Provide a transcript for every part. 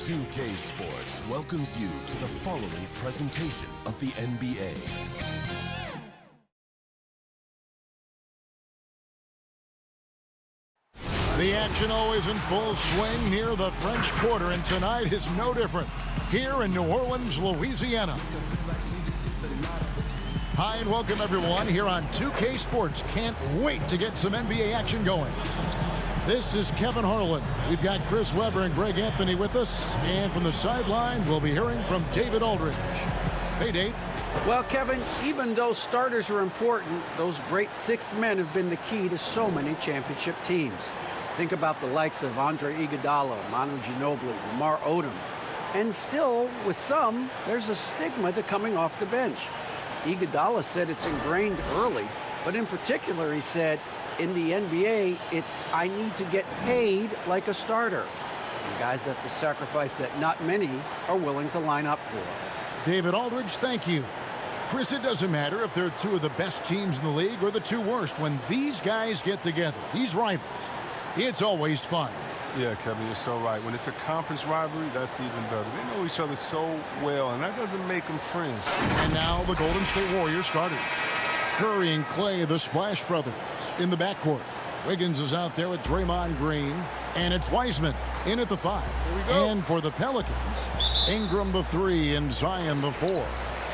2K Sports welcomes you to the following presentation of the NBA. The action always in full swing near the French Quarter, and tonight is no different here in New Orleans, Louisiana. Hi and welcome everyone here on 2K Sports. Can't wait to get some NBA action going. This is Kevin Harlan. We've got Chris Webber and Greg Anthony with us, and from the sideline we'll be hearing from David Aldridge. Hey Dave. Well, Kevin, even though starters are important, those great sixth men have been the key to so many championship teams. Think about the likes of Andre Iguodala, Manu Ginobili, Lamar Odom. And still, with some, there's a stigma to coming off the bench. Iguodala said it's ingrained early, but in particular, he said, in the NBA, it's I need to get paid like a starter. And guys, that's a sacrifice that not many are willing to line up for. David Aldridge, thank you. Chris, it doesn't matter if they're two of the best teams in the league or the two worst. When these guys get together, these rivals, it's always fun. Yeah, Kevin, you're so right. When it's a conference rivalry, that's even better. They know each other so well, and that doesn't make them friends. And now the Golden State Warriors starters. Curry and Clay, the Splash Brothers, in the backcourt. Wiggins is out there with Draymond Green, and it's Wiseman in at the 5. And for the Pelicans, Ingram the 3 and Zion the 4.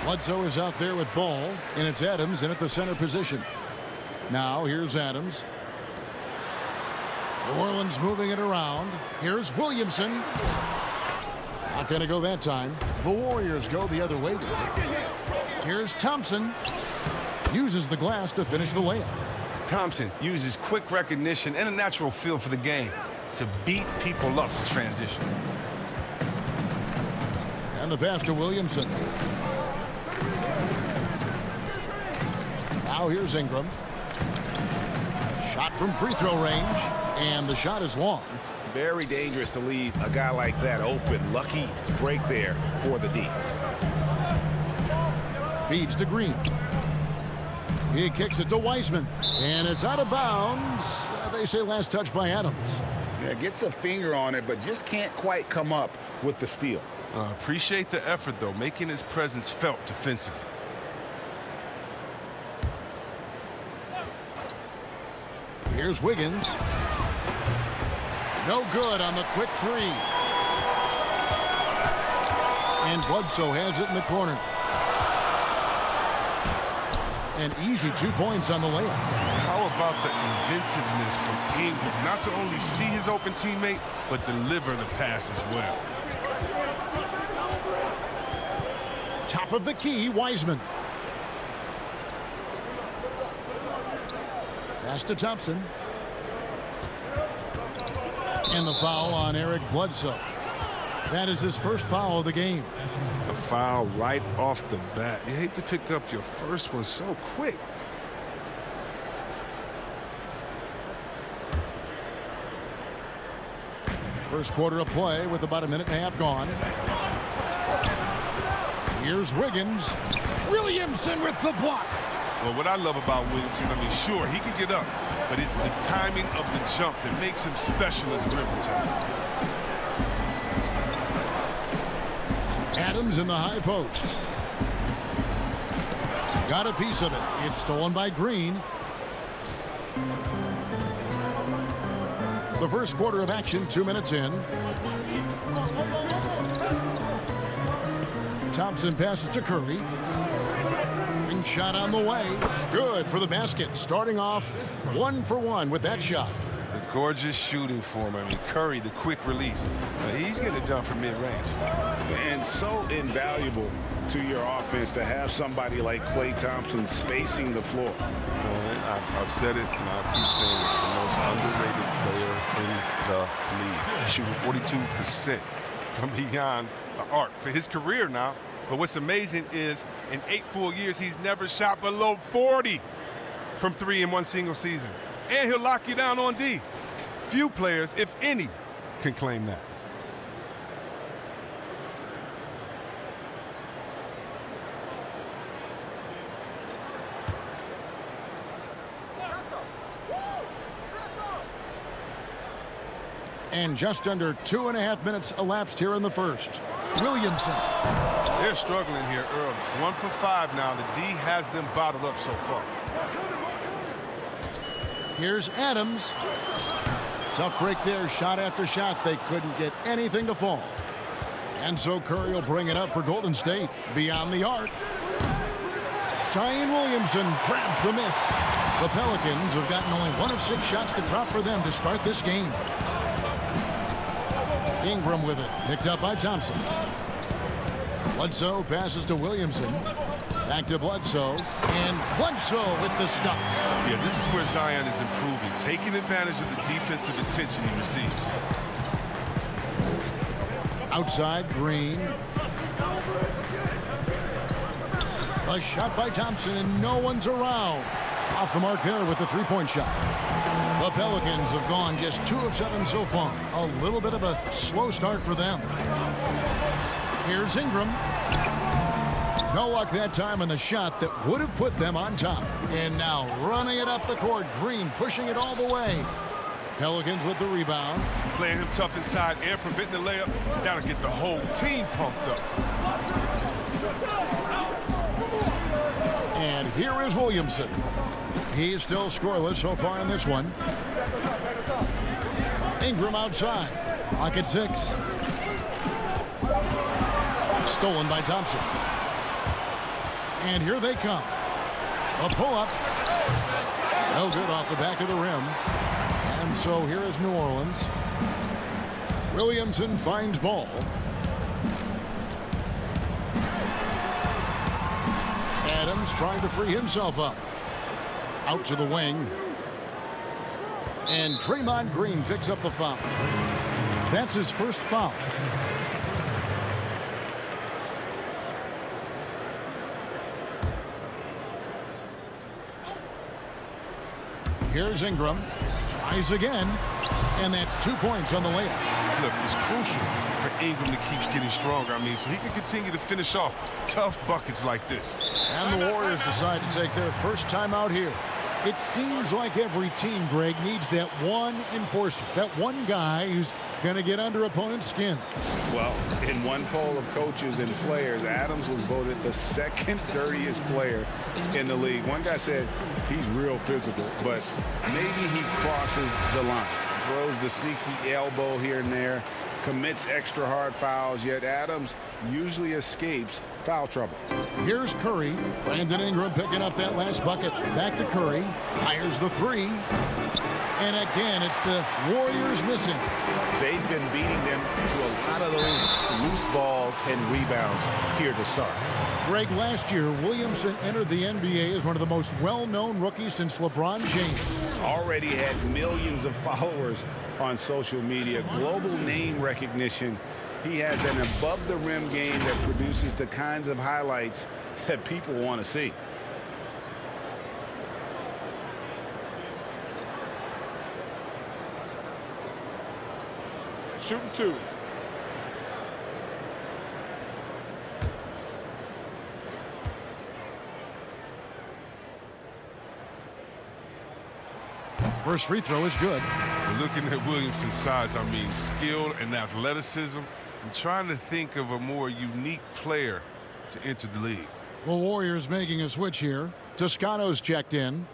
Bledsoe is out there with Ball, and it's Adams in at the center position. Now here's Adams. New Orleans moving it around. Here's Williamson. Not going to go that time. The Warriors go the other way. Here's Thompson. Uses the glass to finish the layup. Thompson uses quick recognition and a natural feel for the game to beat people up in transition. And the pass to Williamson. Now here's Ingram. Shot from free throw range. And the shot is long. Very dangerous to leave a guy like that open. Lucky break there for the D. Feeds to Green. He kicks it to Wiseman. And it's out of bounds. They say last touch by Adams. Yeah, gets a finger on it, but just can't quite come up with the steal. Appreciate the effort, though, making his presence felt defensively. Here's Wiggins. No good on the quick 3. And Bledsoe has it in the corner. An easy 2 points on the layup. How about the inventiveness from Ingram? Not to only see his open teammate, but deliver the pass as well. Top of the key, Wiseman. Pass to Thompson. And the foul on Eric Bledsoe. That is his first foul of the game. A foul right off the bat. You hate to pick up your first one so quick. First quarter of play with about a minute and a half gone. Here's Wiggins. Williamson with the block. Well, what I love about Williamson, I mean, sure, he can get up, but it's the timing of the jump that makes him special as a rim protector. Adams in the high post. Got a piece of it. It's stolen by Green. The first quarter of action, 2 minutes in. Thompson passes to Curry. Ring shot on the way. Good for the basket. Starting off 1 for 1 with that shot. The gorgeous shooting form. I mean, Curry, the quick release. He's getting it done from mid-range. And so invaluable to your offense to have somebody like Klay Thompson spacing the floor. I've said it, and I'll keep saying it. The most underrated player in the league. Shooting 42% from beyond the arc for his career now. But what's amazing is in 8 full years, he's never shot below 40 from 3 in one single season. And he'll lock you down on D. Few players, if any, can claim that. And just under 2.5 minutes elapsed here in the first. Williamson. They're struggling here early. 1 for 5 now. The D has them bottled up so far. Here's Adams. Tough break there, shot after shot. They couldn't get anything to fall. And so Curry will bring it up for Golden State. Beyond the arc. Zion Williamson grabs the miss. The Pelicans have gotten only 1 of 6 shots to drop for them to start this game. Ingram with it, picked up by Thompson. Bledsoe passes to Williamson. Back to Bledsoe. And Bledsoe with the stuff. Yeah, this is where Zion is improving, taking advantage of the defensive attention he receives. Outside, Green. A shot by Thompson, and no one's around. Off the mark there with the three-point shot. The Pelicans have gone just 2 of 7 so far. A little bit of a slow start for them. Here's Ingram. No luck that time on the shot that would have put them on top. And now running it up the court. Green pushing it all the way. Pelicans with the rebound. Playing him tough inside and preventing the layup. That'll get the whole team pumped up. And here is Williamson. He's still scoreless so far in this one. Ingram outside. Clock at 6. Stolen by Thompson. And here they come. A pull-up. No good off the back of the rim. And so here is New Orleans. Williamson finds ball. Adams trying to free himself up. Out to the wing. And Draymond Green picks up the foul. That's his first foul. Here's Ingram. Tries again. And that's 2 points on the layup. Look, it's crucial for Ingram to keep getting stronger. I mean, so he can continue to finish off tough buckets like this. And the Warriors decide to take their first time out here. It seems like every team, Greg, needs that one enforcer, that one guy who's going to get under opponent's skin. Well, in one poll of coaches and players, Adams was voted the second dirtiest player in the league. One guy said he's real physical, but maybe he crosses the line. Throws the sneaky elbow here and there, commits extra hard fouls, yet Adams usually escapes foul trouble. Here's Curry. Brandon Ingram picking up that last bucket. Back to Curry. Fires the 3. And again, it's the Warriors missing. They've been beating them to a lot of those loose balls and rebounds here to start. Greg, last year, Williamson entered the NBA as one of the most well-known rookies since LeBron James. Already had millions of followers on social media, global name recognition. He has an above-the-rim game that produces the kinds of highlights that people want to see. Shooting 2. First free throw is good. Looking at Williamson's size, I mean, skill and athleticism. I'm trying to think of a more unique player to enter the league. The Warriors making a switch here. Toscano's checked in.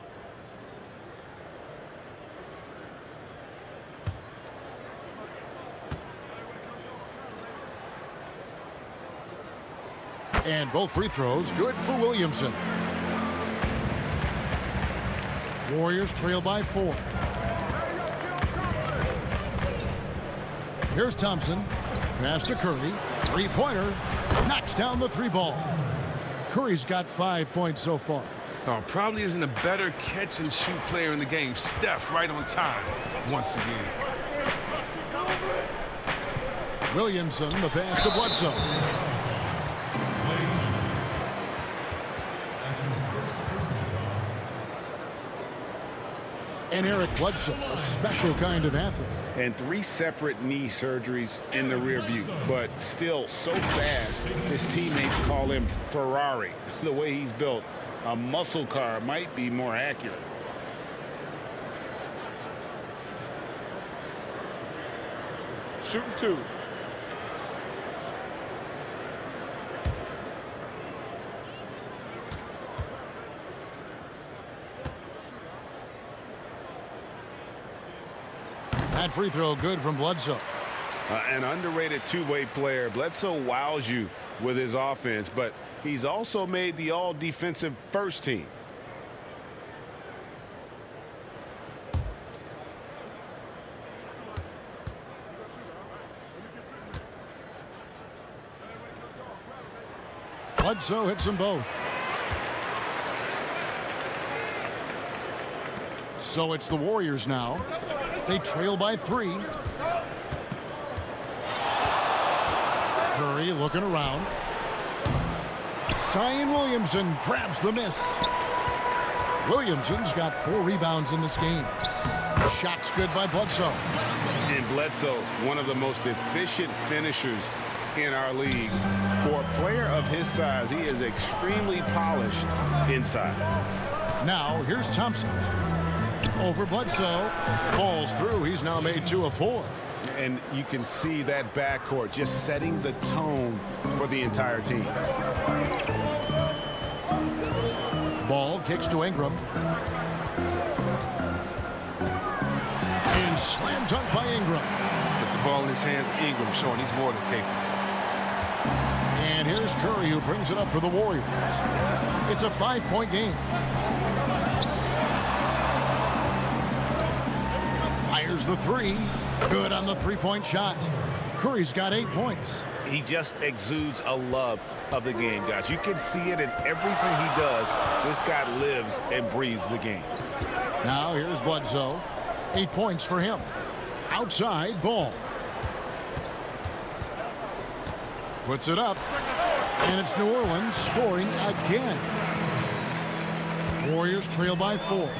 And both free throws good for Williamson. Warriors trail by 4. Here's Thompson. Pass to Curry. Three-pointer. Knocks down the 3 ball. Curry's got 5 points so far. Oh, probably isn't a better catch-and-shoot player in the game. Steph right on time once again. Williamson, the pass to Bledsoe. And Eric Bledsoe, a special kind of athlete. And 3 separate knee surgeries in the rear view, but still so fast, his teammates call him Ferrari. The way he's built, a muscle car might be more accurate. shooting 2. That free throw good from Bledsoe. An underrated two-way player. Bledsoe wows you with his offense, but he's also made the all-defensive first team. Bledsoe hits them both. So it's the Warriors now. They trail by 3. Curry looking around. Zion Williamson grabs the miss. Williamson's got 4 rebounds in this game. Shot's good by Bledsoe. And Bledsoe, one of the most efficient finishers in our league. For a player of his size, he is extremely polished inside. Now here's Thompson. Over Bledsoe. Falls through. He's now made 2 of 4. And you can see that backcourt just setting the tone for the entire team. Ball kicks to Ingram. And slam dunk by Ingram. With the ball in his hands, Ingram showing he's more than capable. And here's Curry, who brings it up for the Warriors. It's a 5-point game. Fires the 3. Good on the 3-point shot. Curry's got 8 points. He just exudes a love of the game, guys. You can see it in everything he does. This guy lives and breathes the game. Now here's Bledsoe. 8 points for him. Outside ball. Puts it up. And it's New Orleans scoring again. Warriors trail by 4.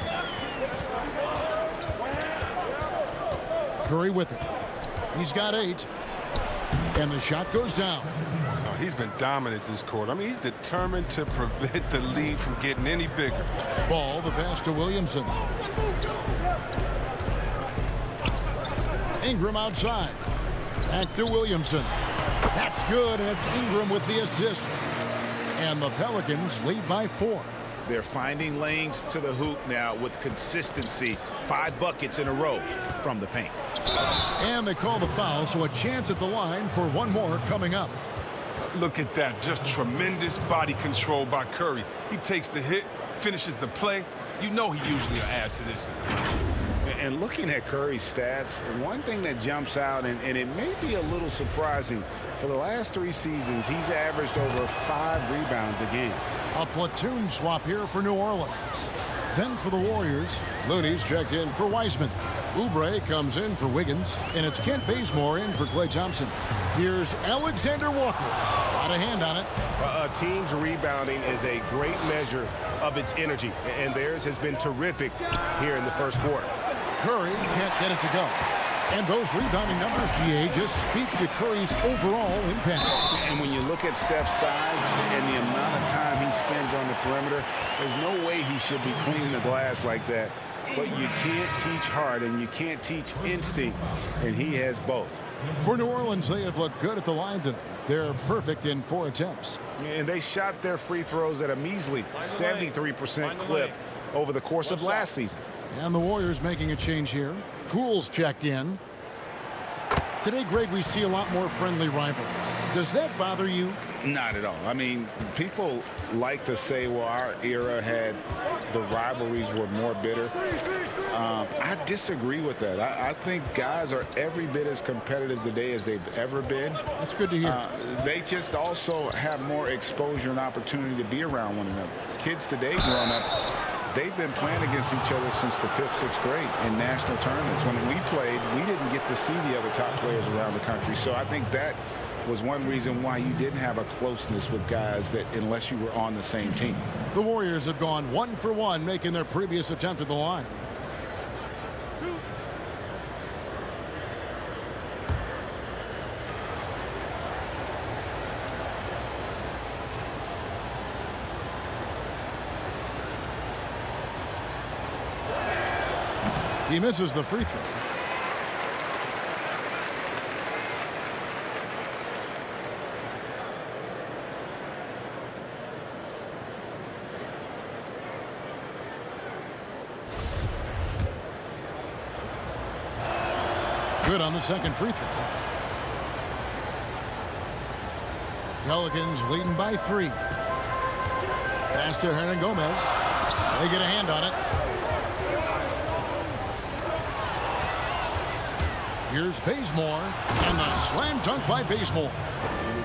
Curry with it. He's got 8. And the shot goes down. Oh, he's been dominant this quarter. I mean, he's determined to prevent the lead from getting any bigger. Ball, the pass to Williamson. Ingram outside. Back to Williamson. That's good, and it's Ingram with the assist. And the Pelicans lead by 4. They're finding lanes to the hoop now with consistency. 5 buckets in a row from the paint. And they call the foul, so a chance at the line for one more coming up. Look at that. Just tremendous body control by Curry. He takes the hit, finishes the play. You know he usually will add to this. And looking at Curry's stats, one thing that jumps out, and it may be a little surprising, for the last 3 seasons, he's averaged over 5 rebounds a game. A platoon swap here for New Orleans. Then for the Warriors, Looney's checked in for Wiseman. Oubre comes in for Wiggins, and it's Kent Bazemore in for Klay Thompson. Here's Alexander Walker. Got a hand on it. A team's rebounding is a great measure of its energy, and theirs has been terrific here in the first quarter. Curry can't get it to go. And those rebounding numbers, GA, just speak to Curry's overall impact. And when you look at Steph's size and the amount of time he spends on the perimeter, there's no way he should be cleaning the glass like that. But you can't teach heart and you can't teach instinct, and he has both. For New Orleans, they have looked good at the line tonight. They're perfect in 4 attempts. And they shot their free throws at a measly 73% clip over the course of last season. And the Warriors making a change here. Poole's checked in. Today, Greg, we see a lot more friendly rivalry. Does that bother you? Not at all. I mean, people like to say, well, our era had the rivalries were more bitter. I disagree with that. I think guys are every bit as competitive today as they've ever been. That's good to hear. They just also have more exposure and opportunity to be around one another. Kids today growing up, they've been playing against each other since the 5th, 6th grade in national tournaments. When we played, we didn't get to see the other top players around the country. So I think that was one reason why you didn't have a closeness with guys that unless you were on the same team. The Warriors have gone 1 for 1, making their previous attempt at the line. He misses the free throw. Good on the second free throw. Pelicans leading by 3. Pass to Hernan Gomez. They get a hand on it. Here's Bazemore, and the slam dunk by Bazemore.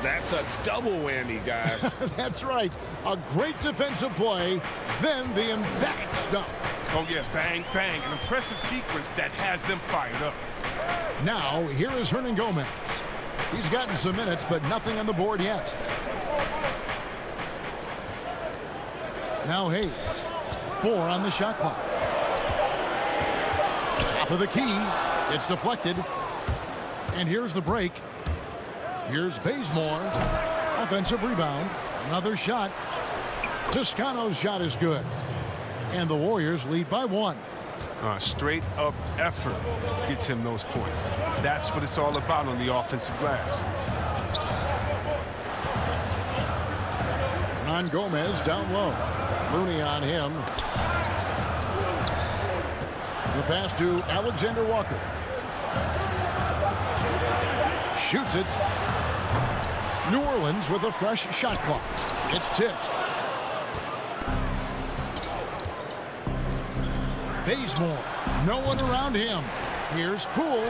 That's a double whammy, guys. That's right. A great defensive play, then the emphatic stuff. Oh, yeah, bang, bang. An impressive sequence that has them fired up. Now, here is Hernan Gomez. He's gotten some minutes, but nothing on the board yet. Now Hayes. 4 on the shot clock. Top of the key. It's deflected. And here's the break. Here's Bazemore. Offensive rebound. Another shot. Toscano's shot is good. And the Warriors lead by 1. Straight up effort gets him those points. That's what it's all about on the offensive glass. Hernan Gomez down low. Looney on him. The pass to Alexander Walker. Shoots it. New Orleans with a fresh shot clock. It's tipped. Bazemore. No one around him. Here's Poole.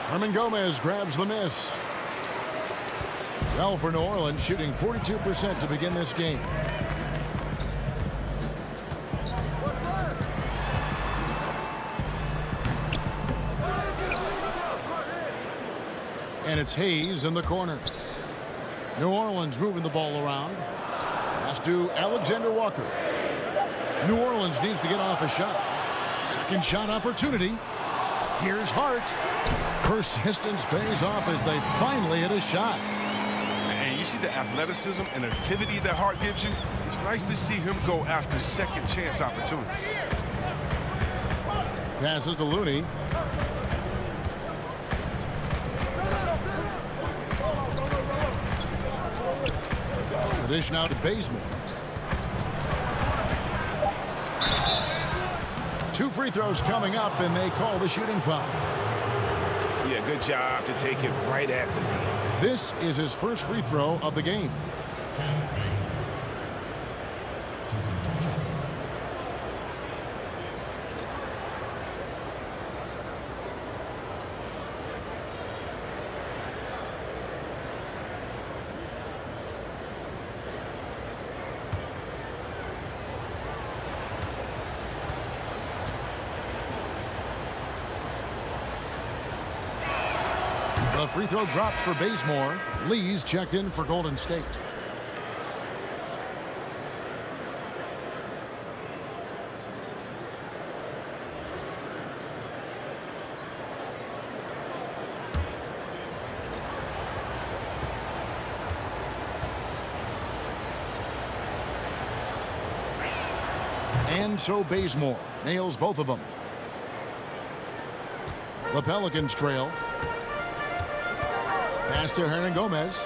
Hernan Gomez grabs the miss. Well, for New Orleans, shooting 42% to begin this game. And it's Hayes in the corner. New Orleans moving the ball around. Pass to Alexander Walker. New Orleans needs to get off a shot. Second shot opportunity. Here's Hart. Persistence pays off as they finally hit a shot. And you see the athleticism and activity that Hart gives you. It's nice to see him go after second chance opportunities. Passes to Looney. The dish now to Bazemore. 2 free throws coming up, and they call the shooting foul. Yeah, good job to take it right at the knee. This is his first free throw of the game. The free throw dropped for Bazemore. Lee's checked in for Golden State. And so Bazemore nails both of them. The Pelicans trail. Pass to Hernan Gomez.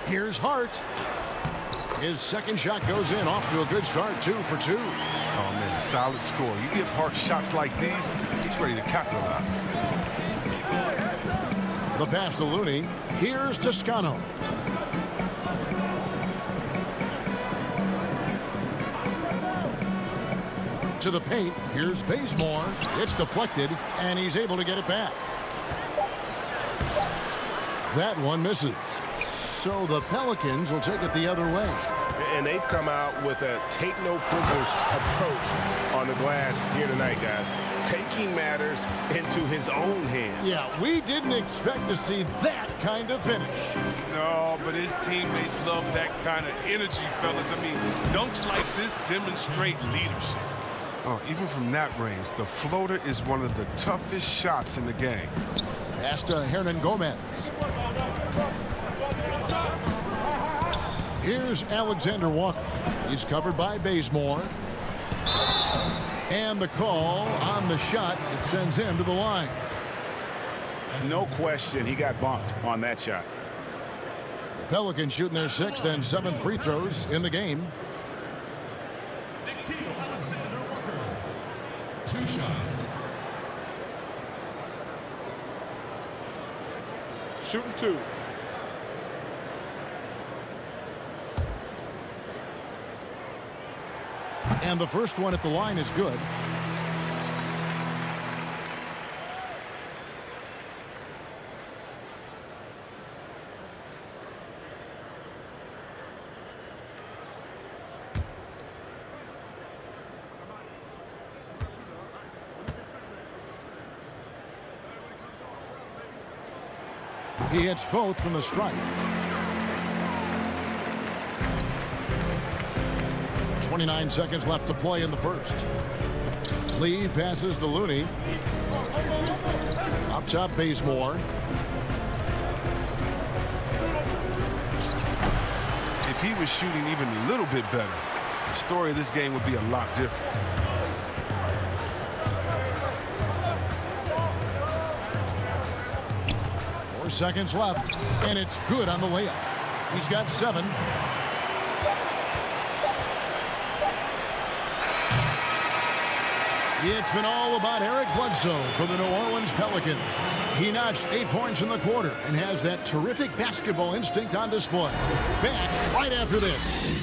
Here's Hart. His second shot goes in, off to a good start. 2 for 2. Oh, man, a solid score. You give Hart shots like these, he's ready to capitalize. The pass to Looney. Here's Toscano. To the paint. Here's Bazemore. It's deflected, and he's able to get it back. That one misses. So the Pelicans will take it the other way. And they've come out with a take-no-prisoners approach on the glass here tonight, guys. Taking matters into his own hands. Yeah, we didn't expect to see that kind of finish. No, but his teammates love that kind of energy, fellas. I mean, dunks like this demonstrate leadership. Oh, even from that range, the floater is one of the toughest shots in the game. Pass to Hernan Gomez. Here's Alexander Walker. He's covered by Bazemore. And the call on the shot, it sends him to the line. No question, he got bumped on that shot. The Pelicans shooting their 6th and 7th free throws in the game. 2 shots. Shooting 2. And the first one at the line is good. He hits both from the strike. 29 seconds left to play in the first. Lee passes to Looney. Up top, Bazemore. If he was shooting even a little bit better, the story of this game would be a lot different. Seconds left, and it's good on the layup. He's got 7. It's been all about Eric Bledsoe for the New Orleans Pelicans. He notched 8 points in the quarter and has that terrific basketball instinct on display. Back right after this.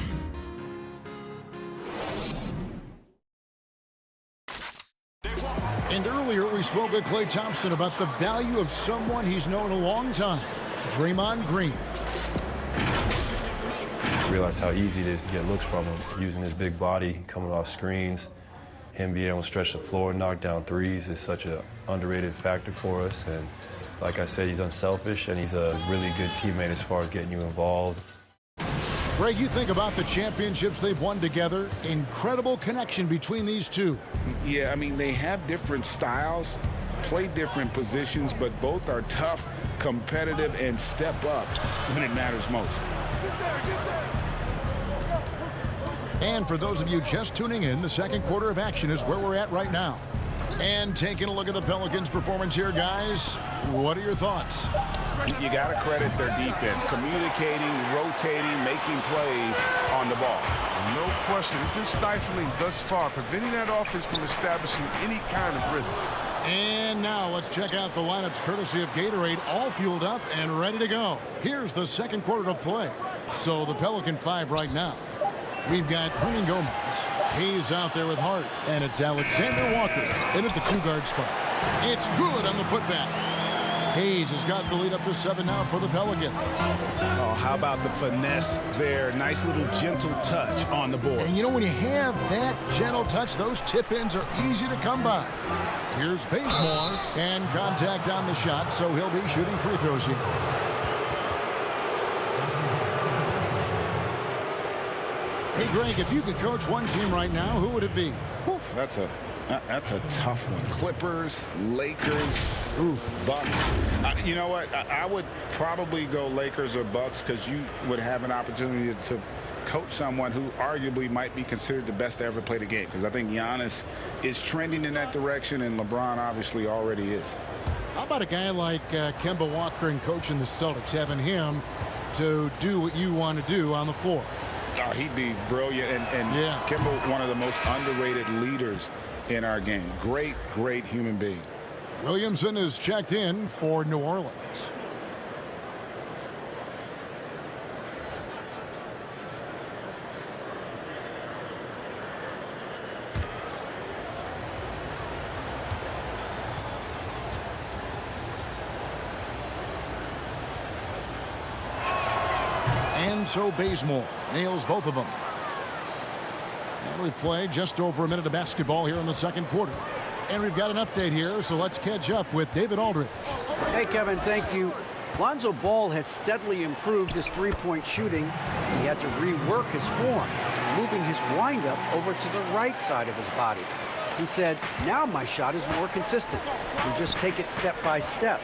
And earlier we spoke with Klay Thompson about the value of someone he's known a long time, Draymond Green. Realize how easy it is to get looks from him, using his big body, coming off screens. Him being able to stretch the floor, knock down threes is such an underrated factor for us. And like I said, he's unselfish, and he's a really good teammate as far as getting you involved. Greg, you think about the championships they've won together. Incredible connection between these two. Yeah, I mean, they have different styles, play different positions, but both are tough, competitive, and step up when it matters most. And for those of you just tuning in, the second quarter of action is where we're at right now. And taking a look at the Pelicans' performance here, guys, what are your thoughts? You got to credit their defense, communicating, rotating, making plays on the ball. No question. It's been stifling thus far, preventing that offense from establishing any kind of rhythm. And now let's check out the lineups courtesy of Gatorade, all fueled up and ready to go. Here's the second quarter of play. So the Pelican 5 right now. We've got Hernan Gomez. He's out there with Hart. And it's Alexander Walker in at the 2-guard spot. It's good on the putback. Hayes has got the lead up to 7 now for the Pelicans. Oh, how about the finesse there? Nice little gentle touch on the board. And you know, when you have that gentle touch, those tip-ins are easy to come by. Here's Bazemore, and contact on the shot, so he'll be shooting free throws here. Hey, Greg, if you could coach one team right now, who would it be? Whew, that's a tough one. Clippers, Lakers, Bucks. You know what? I would probably go Lakers or Bucks because you would have an opportunity to coach someone who arguably might be considered the best to ever play the game, because I think Giannis is trending in that direction, and LeBron obviously already is. How about a guy like Kemba Walker and coaching the Celtics, having him to do what you want to do on the floor? Oh, he'd be brilliant, and yeah. Kemba, one of the most underrated leaders in our game. Great, great human being. Williamson is checked in for New Orleans. And so Bazemore nails both of them. And we've played just over a minute of basketball here in the second quarter. And we've got an update here, so let's catch up with David Aldridge. Hey, Kevin, thank you. Lonzo Ball has steadily improved his three-point shooting. He had to rework his form, moving his windup over to the right side of his body. He said, now my shot is more consistent. We just take it step by step.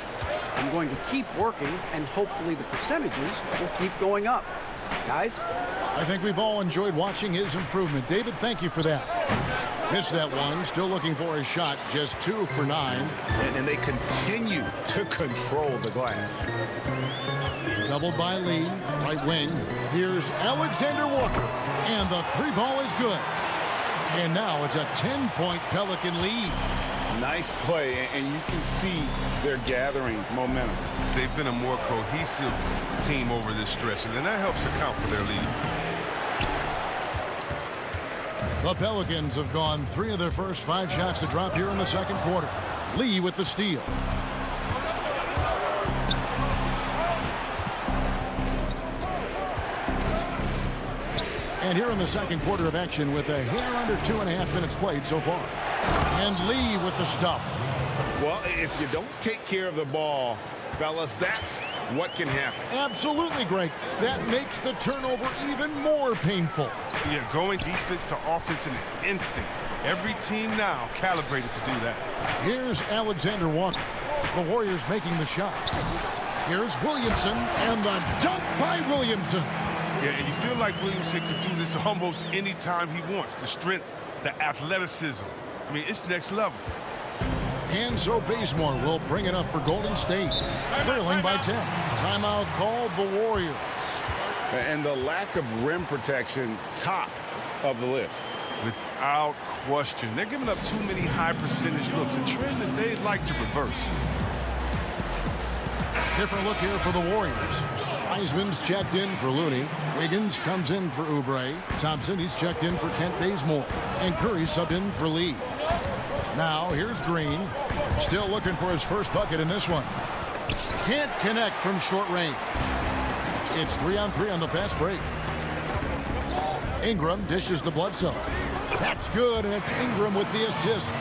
I'm going to keep working, and hopefully the percentages will keep going up. Guys? I think we've all enjoyed watching his improvement. David, thank you for that. Missed that one. Still looking for his shot. Just 2 for 9. And they continue to control the glass. Doubled by Lee. Right wing. Here's Alexander Walker. And the 3 ball is good. And now it's a 10-point Pelican lead. Nice play, and you can see they're gathering momentum. They've been a more cohesive team over this stretch, and that helps account for their lead. The Pelicans have gone 3 of their first 5 shots to drop here in the second quarter. Lee with the steal. And here in the second quarter of action with a hair under 2.5 minutes played so far. And Lee with the stuff. Well, if you don't take care of the ball, fellas, that's what can happen. Absolutely, Greg. That makes the turnover even more painful. Yeah, going defense to offense in an instant. Every team now calibrated to do that. Here's Alexander Walker. The Warriors making the shot. Here's Williamson, and the dunk by Williamson. Yeah, and you feel like Williamson could do this almost any time he wants. The strength, the athleticism. I mean, it's next level. And so Bazemore will bring it up for Golden State. Trailing by 10. Timeout called the Warriors. And the lack of rim protection, top of the list. Without question. They're giving up too many high percentage looks, a trend that they'd like to reverse. Different look here for the Warriors. Wiseman's checked in for Looney. Wiggins comes in for Oubre. Thompson, he's checked in for Kent Bazemore. And Curry subbed in for Lee. Now here's Green. Still looking for his first bucket in this one. Can't connect from short range. It's 3-on-3 on the fast break. Ingram dishes to Bledsoe. That's good, and it's Ingram with the assist.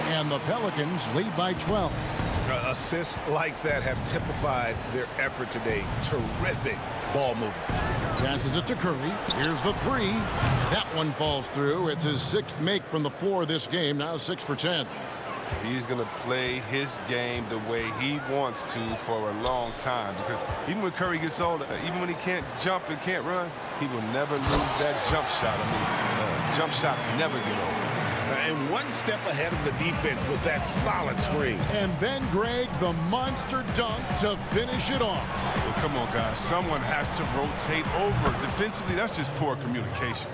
And the Pelicans lead by 12. Assists like that have typified their effort today. Terrific ball movement. Passes it to Curry. Here's the 3. That one falls through. It's his 6th make from the floor this game. Now 6 for 10. He's going to play his game the way he wants to for a long time, because even when Curry gets older, even when he can't jump and can't run, he will never lose that jump shot. I mean, jump shots never get old. And one step ahead of the defense with that solid screen. And then, Greg, the monster dunk to finish it off. Well, come on, guys. Someone has to rotate over. Defensively, that's just poor communication.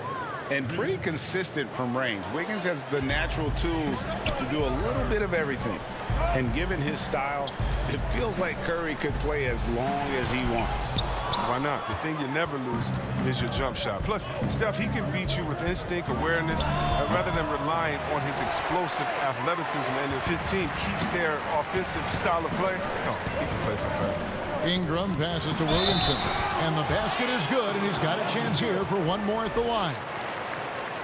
And pretty consistent from range. Wiggins has the natural tools to do a little bit of everything. And given his style, it feels like Curry could play as long as he wants. Why not? The thing you never lose is your jump shot. Plus, Steph, he can beat you with instinct, awareness, rather than relying on his explosive athleticism. And if his team keeps their offensive style of play, he can play for fun. Ingram passes to Williamson. And the basket is good, and he's got a chance here for one more at the line.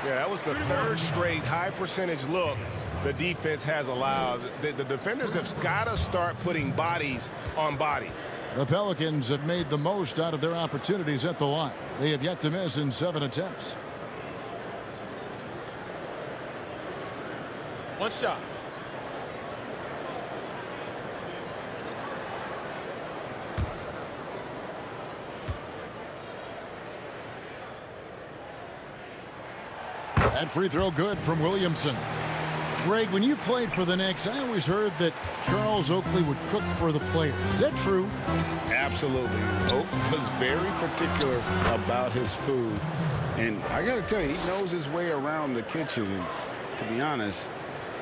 Yeah, that was the 3rd straight high percentage look the defense has allowed. The defenders have got to start putting bodies on bodies. The Pelicans have made the most out of their opportunities at the line. They have yet to miss in 7 attempts. One shot. That free throw good from Williamson. Greg, when you played for the Knicks, I always heard that Charles Oakley would cook for the players. Is that true? Absolutely. Oak was very particular about his food. And I got to tell you, he knows his way around the kitchen. And to be honest,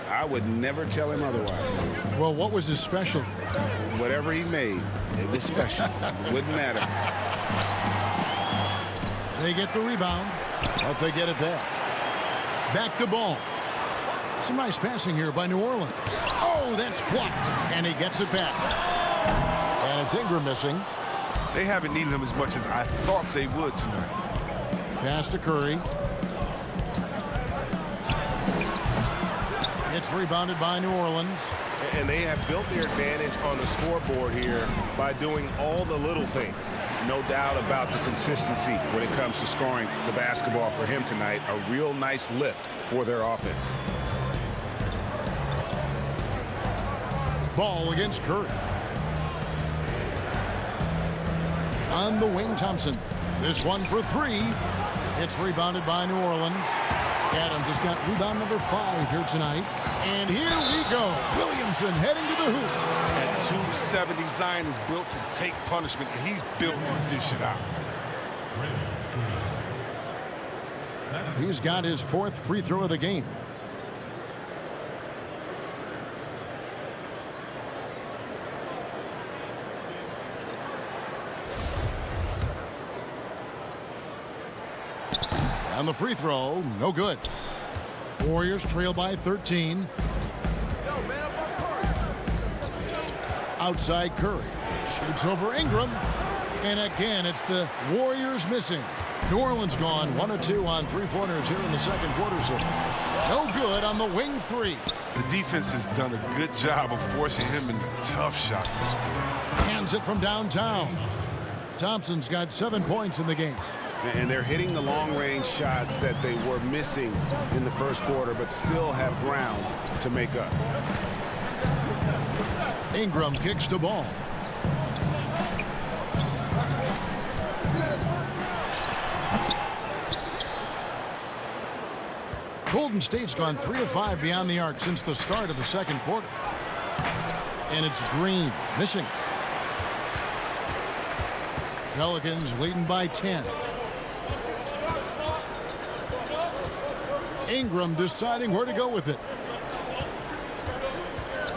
I would never tell him otherwise. Well, what was his special? Whatever he made, it was special. Wouldn't matter. They get the rebound, but they get it back. Back to ball. Some nice passing here by New Orleans. Oh, that's blocked, and he gets it back. And it's Ingram missing. They haven't needed him as much as I thought they would tonight. Pass to Curry. It's rebounded by New Orleans. And they have built their advantage on the scoreboard here by doing all the little things. No doubt about the consistency when it comes to scoring the basketball for him tonight. A real nice lift for their offense. Ball against Curry. On the wing, Thompson. This one for 3. It's rebounded by New Orleans. Adams has got rebound number 5 here tonight. And here we go. Williamson heading to the hoop. At 270, Zion is built to take punishment, and he's built to dish it out. He's got his 4th free throw of the game. And the free throw, no good. Warriors trail by 13. Outside Curry. Shoots over Ingram. And again, it's the Warriors missing. New Orleans gone 1 of 2 on 3-pointers here in the second quarter so far. No good on the wing 3. The defense has done a good job of forcing him into tough shots this quarter. Hands it from downtown. Thompson's got 7 points in the game. And they're hitting the long-range shots that they were missing in the first quarter, but still have ground to make up. Ingram kicks the ball. Golden State's gone 3 of 5 beyond the arc since the start of the second quarter. And it's Green missing. Pelicans leading by 10. Ingram deciding where to go with it.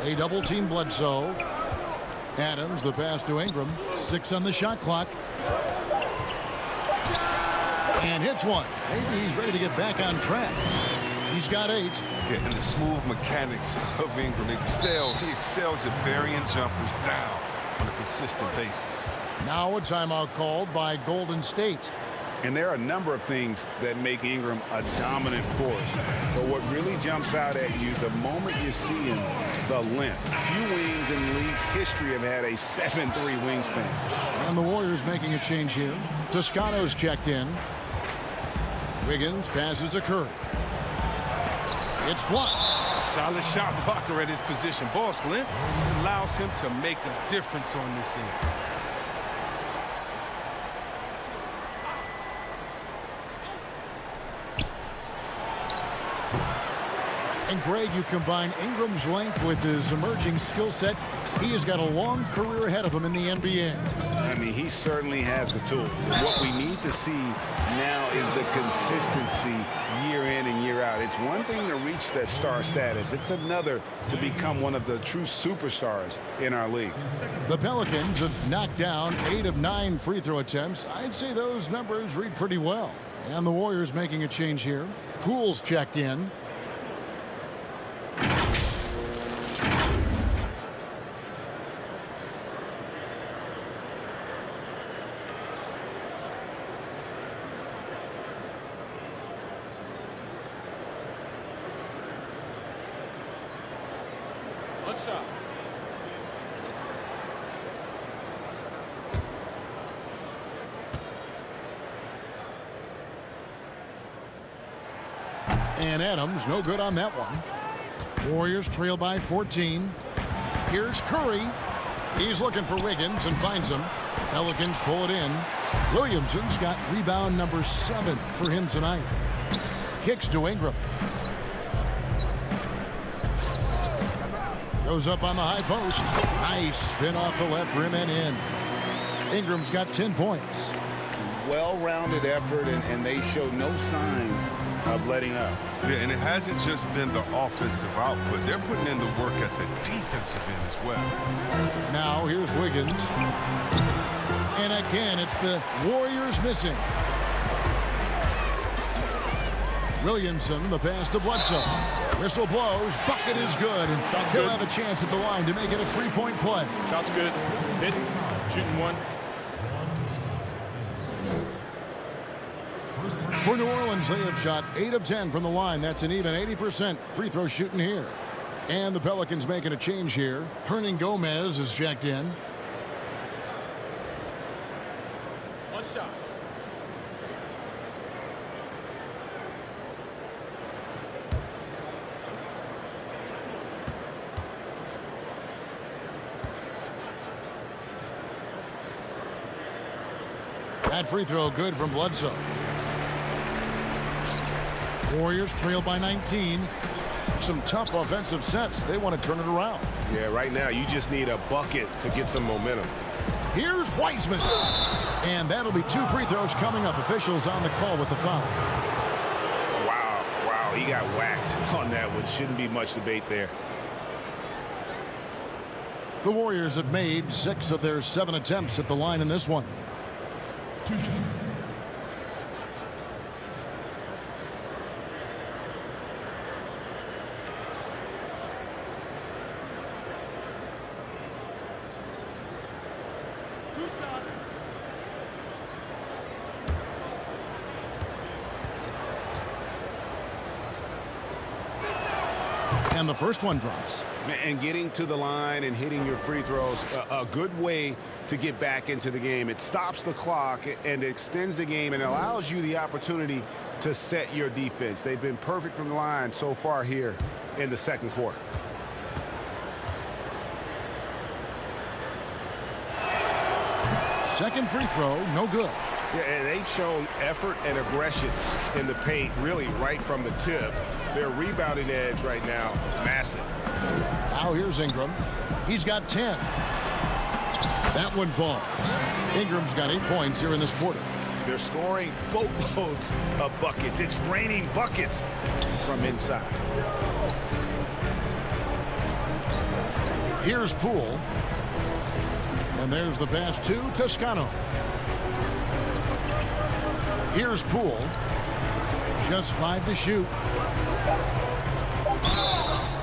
They double team Bledsoe. Adams, the pass to Ingram. 6 on the shot clock. And hits one. Maybe he's ready to get back on track. He's got 8. Yeah, and the smooth mechanics of Ingram. He excels at burying jumpers down on a consistent basis. Now a timeout called by Golden State. And there are a number of things that make Ingram a dominant force. But what really jumps out at you the moment you see him, the length. Few wings in league history have had a 7'3" wingspan. And the Warriors making a change here. Toscano's checked in. Wiggins passes to Curry. It's blocked. A solid shot blocker at his position. Ball length allows him to make a difference on this end. And Greg, you combine Ingram's length with his emerging skill set. He has got a long career ahead of him in the NBA. I mean, he certainly has the tools. What we need to see now is the consistency year in and year out. It's one thing to reach that star status. It's another to become one of the true superstars in our league. The Pelicans have knocked down 8 of 9 free throw attempts. I'd say those numbers read pretty well. And the Warriors making a change here. Poole's checked in. What's up? And Adams, no good on that one. Warriors trail by 14. Here's Curry. He's looking for Wiggins and finds him. Pelicans pull it in. Williamson's got rebound number 7 for him tonight. Kicks to Ingram. Goes up on the high post. Nice spin off the left rim and in. Ingram's got 10 points. Well-rounded effort, and they show no signs of letting up. Yeah, and it hasn't just been the offensive output. They're putting in the work at the defensive end as well. Now here's Wiggins. And again, it's the Warriors missing. Williamson, the pass to Bledsoe. Whistle blows. Bucket is good. And he'll have a chance at the line to make it a 3-point play. Shot's good. Hit. Shooting one. For New Orleans, they have shot 8 of 10 from the line. That's an even 80% free throw shooting here. And the Pelicans making a change here. Hernan Gomez is checked in. One shot. That free throw good from Bledsoe. Warriors trail by 19. Some tough offensive sets. They want to turn it around. Yeah, right now you just need a bucket to get some momentum. Here's Wiseman. And that'll be 2 free throws coming up. Officials on the call with the foul. got whacked on that one. Shouldn't be much debate there. The Warriors have made 6 of their 7 attempts at the line in this one. And the first one drops. And getting to the line and hitting your free throws, a good way to get back into the game. It stops the clock and extends the game and allows you the opportunity to set your defense. They've been perfect from the line so far here in the second quarter. Second free throw, no good. Yeah, and they've shown effort and aggression in the paint, really right from the tip. Their rebounding edge right now, massive. Now here's Ingram. He's got 10. That one falls. Ingram's got 8 points here in this quarter. They're scoring boatloads of buckets. It's raining buckets from inside. Here's Poole. And there's the pass to Toscano. Here's Poole. Just 5 to shoot.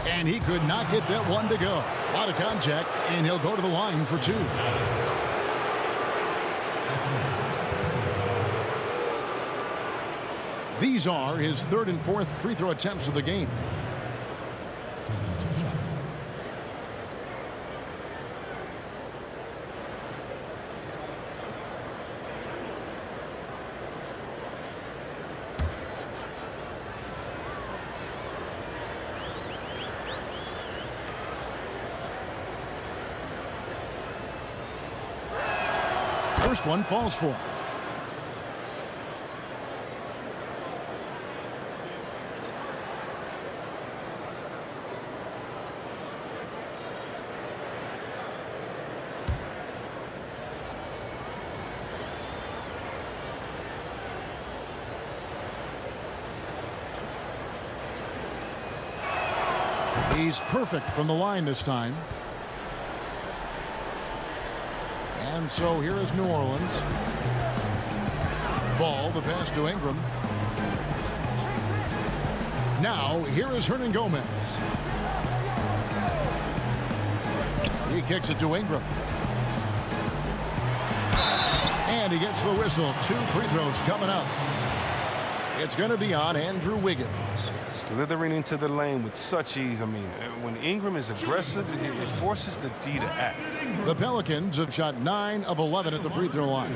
And he could not get that one to go. A lot of contact, and he'll go to the line for 2. These are his 3rd and 4th free throw attempts of the game. First one falls for him. He's perfect from the line this time. And so here is New Orleans. Ball, the pass to Ingram. Now here is Hernan Gomez. He kicks it to Ingram. And he gets the whistle. 2 free throws coming up. It's going to be on Andrew Wiggins. Slithering into the lane with such ease. I mean, when Ingram is aggressive, it forces the D to act. The Pelicans have shot 9 of 11 at the free throw line.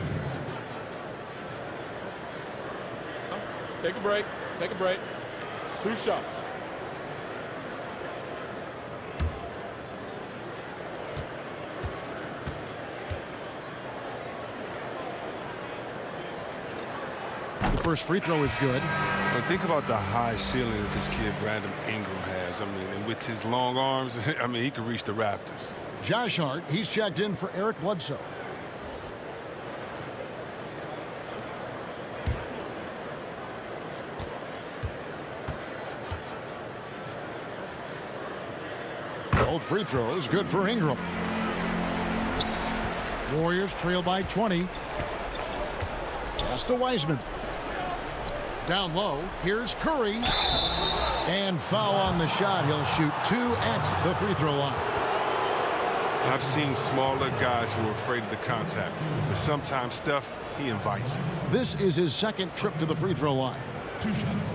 Take a break. Take a break. 2 shots. The first free throw is good. And think about the high ceiling that this kid Brandon Ingram has. I mean, and with his long arms, I mean, he could reach the rafters. Josh Hart, he's checked in for Eric Bledsoe. Old free throw is good for Ingram. Warriors trail by 20. Pass to Wiseman. Down low, here's Curry. And foul on the shot. He'll shoot 2 at the free throw line. I've seen smaller guys who are afraid of the contact. But sometimes Steph, he invites it. This is his 2nd trip to the free throw line. 2 shots.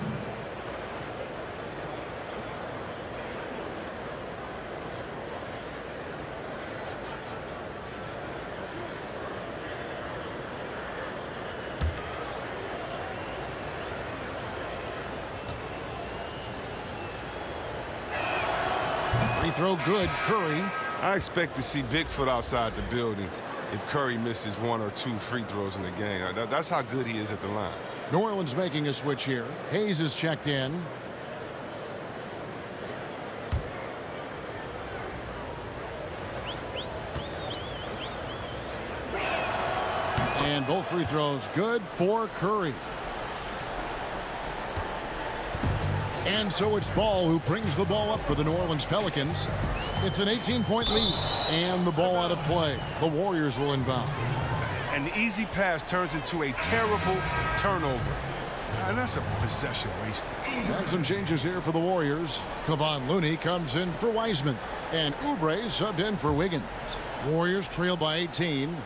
Free throw good, Curry. I expect to see Bigfoot outside the building if Curry misses 1 or 2 free throws in the game. That's how good he is at the line. New Orleans making a switch here. Hayes is checked in. And both free throws good for Curry. And so it's Ball who brings the ball up for the New Orleans Pelicans. It's an 18-point lead, and the ball out of play. The Warriors will inbound. An easy pass turns into a terrible turnover. And that's a possession wasted. And some changes here for the Warriors. Kevon Looney comes in for Wiseman. And Oubre subbed in for Wiggins. Warriors trail by 18.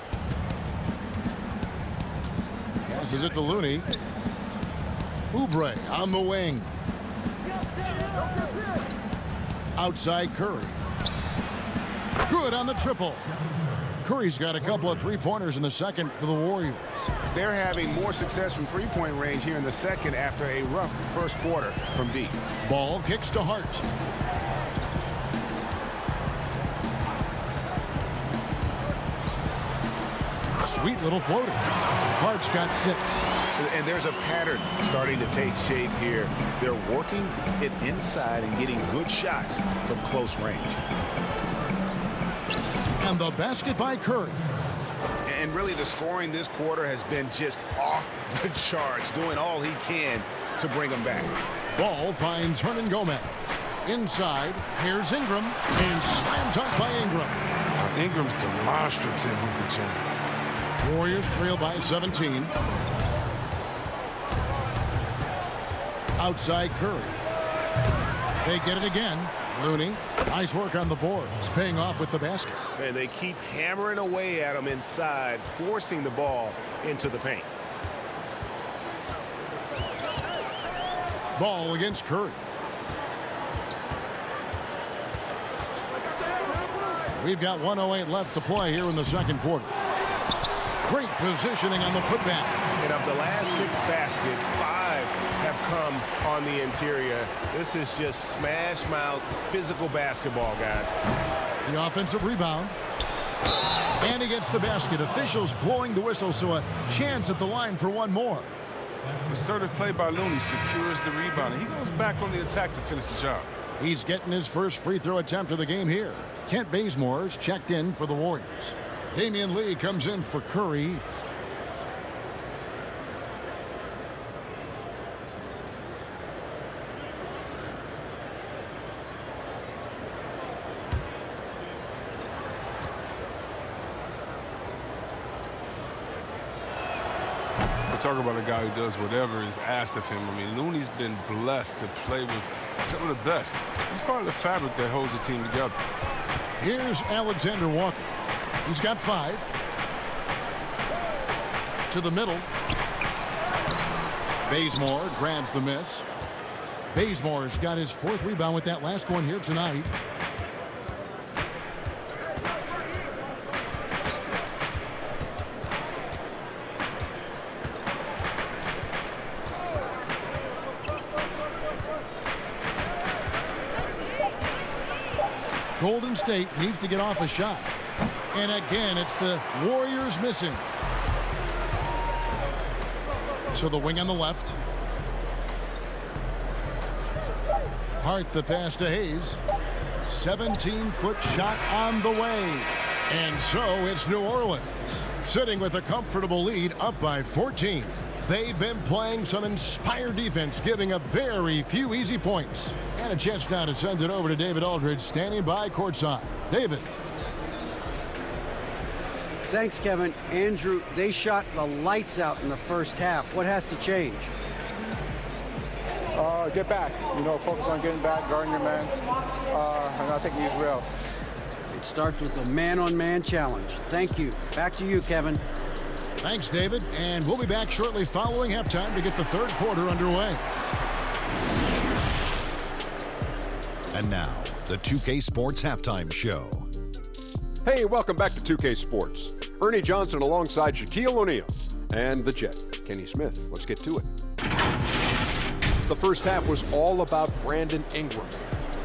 Passes it to Looney. Oubre on the wing. Outside Curry. Good on the triple. Curry's got a couple of three-pointers in the second for the Warriors. They're having more success from three-point range here in the second after a rough first quarter from deep. Ball kicks to Hart. Sweet little floater. Hart's got 6. And there's a pattern starting to take shape here. They're working it inside and getting good shots from close range. And the basket by Curry. And really the scoring this quarter has been just off the charts, doing all he can to bring them back. Ball finds Hernan Gomez. Inside, here's Ingram, and slam dunk by Ingram. Ingram's demonstrative with the jam. Warriors trail by 17. Outside Curry. They get it again. Looney, nice work on the boards, paying off with the basket. And they keep hammering away at him inside, forcing the ball into the paint. Ball against Curry. We've got 1:08 left to play here in the second quarter. Great positioning on the putback. And of the last 6 baskets, 5 have come on the interior. This is just smash-mouth physical basketball, guys. The offensive rebound. And he gets the basket. Officials blowing the whistle, so a chance at the line for one more. Assertive play by Looney secures the rebound. He goes back on the attack to finish the job. He's getting his first free throw attempt of the game here. Kent Bazemore's checked in for the Warriors. Damian Lee comes in for Curry. Talk about a guy who does whatever is asked of him. I mean, Looney's been blessed to play with some of the best. He's part of the fabric that holds the team together. Here's Alexander Walker. He's got 5. To the middle. Bazemore grabs the miss. Bazemore's got his 4th rebound with that last one here tonight. Golden State needs to get off a shot. And again, it's the Warriors missing. So the wing on the left. Hart the pass to Hayes. 17-foot shot on the way. And so it's New Orleans sitting with a comfortable lead up by 14. They've been playing some inspired defense, giving up very few easy points. And a chance now to send it over to David Aldridge, standing by courtside. David. Thanks, Kevin. Andrew, they shot the lights out in the first half. What has to change? Get back. Focus on getting back, guarding your man, and not taking these real. It starts with a man-on-man challenge. Thank you. Back to you, Kevin. Thanks, David. And we'll be back shortly following halftime to get the third quarter underway. And now, the 2K Sports Halftime Show. Hey, welcome back to 2K Sports. Ernie Johnson alongside Shaquille O'Neal and the Jet, Kenny Smith. Let's get to it. The first half was all about Brandon Ingram.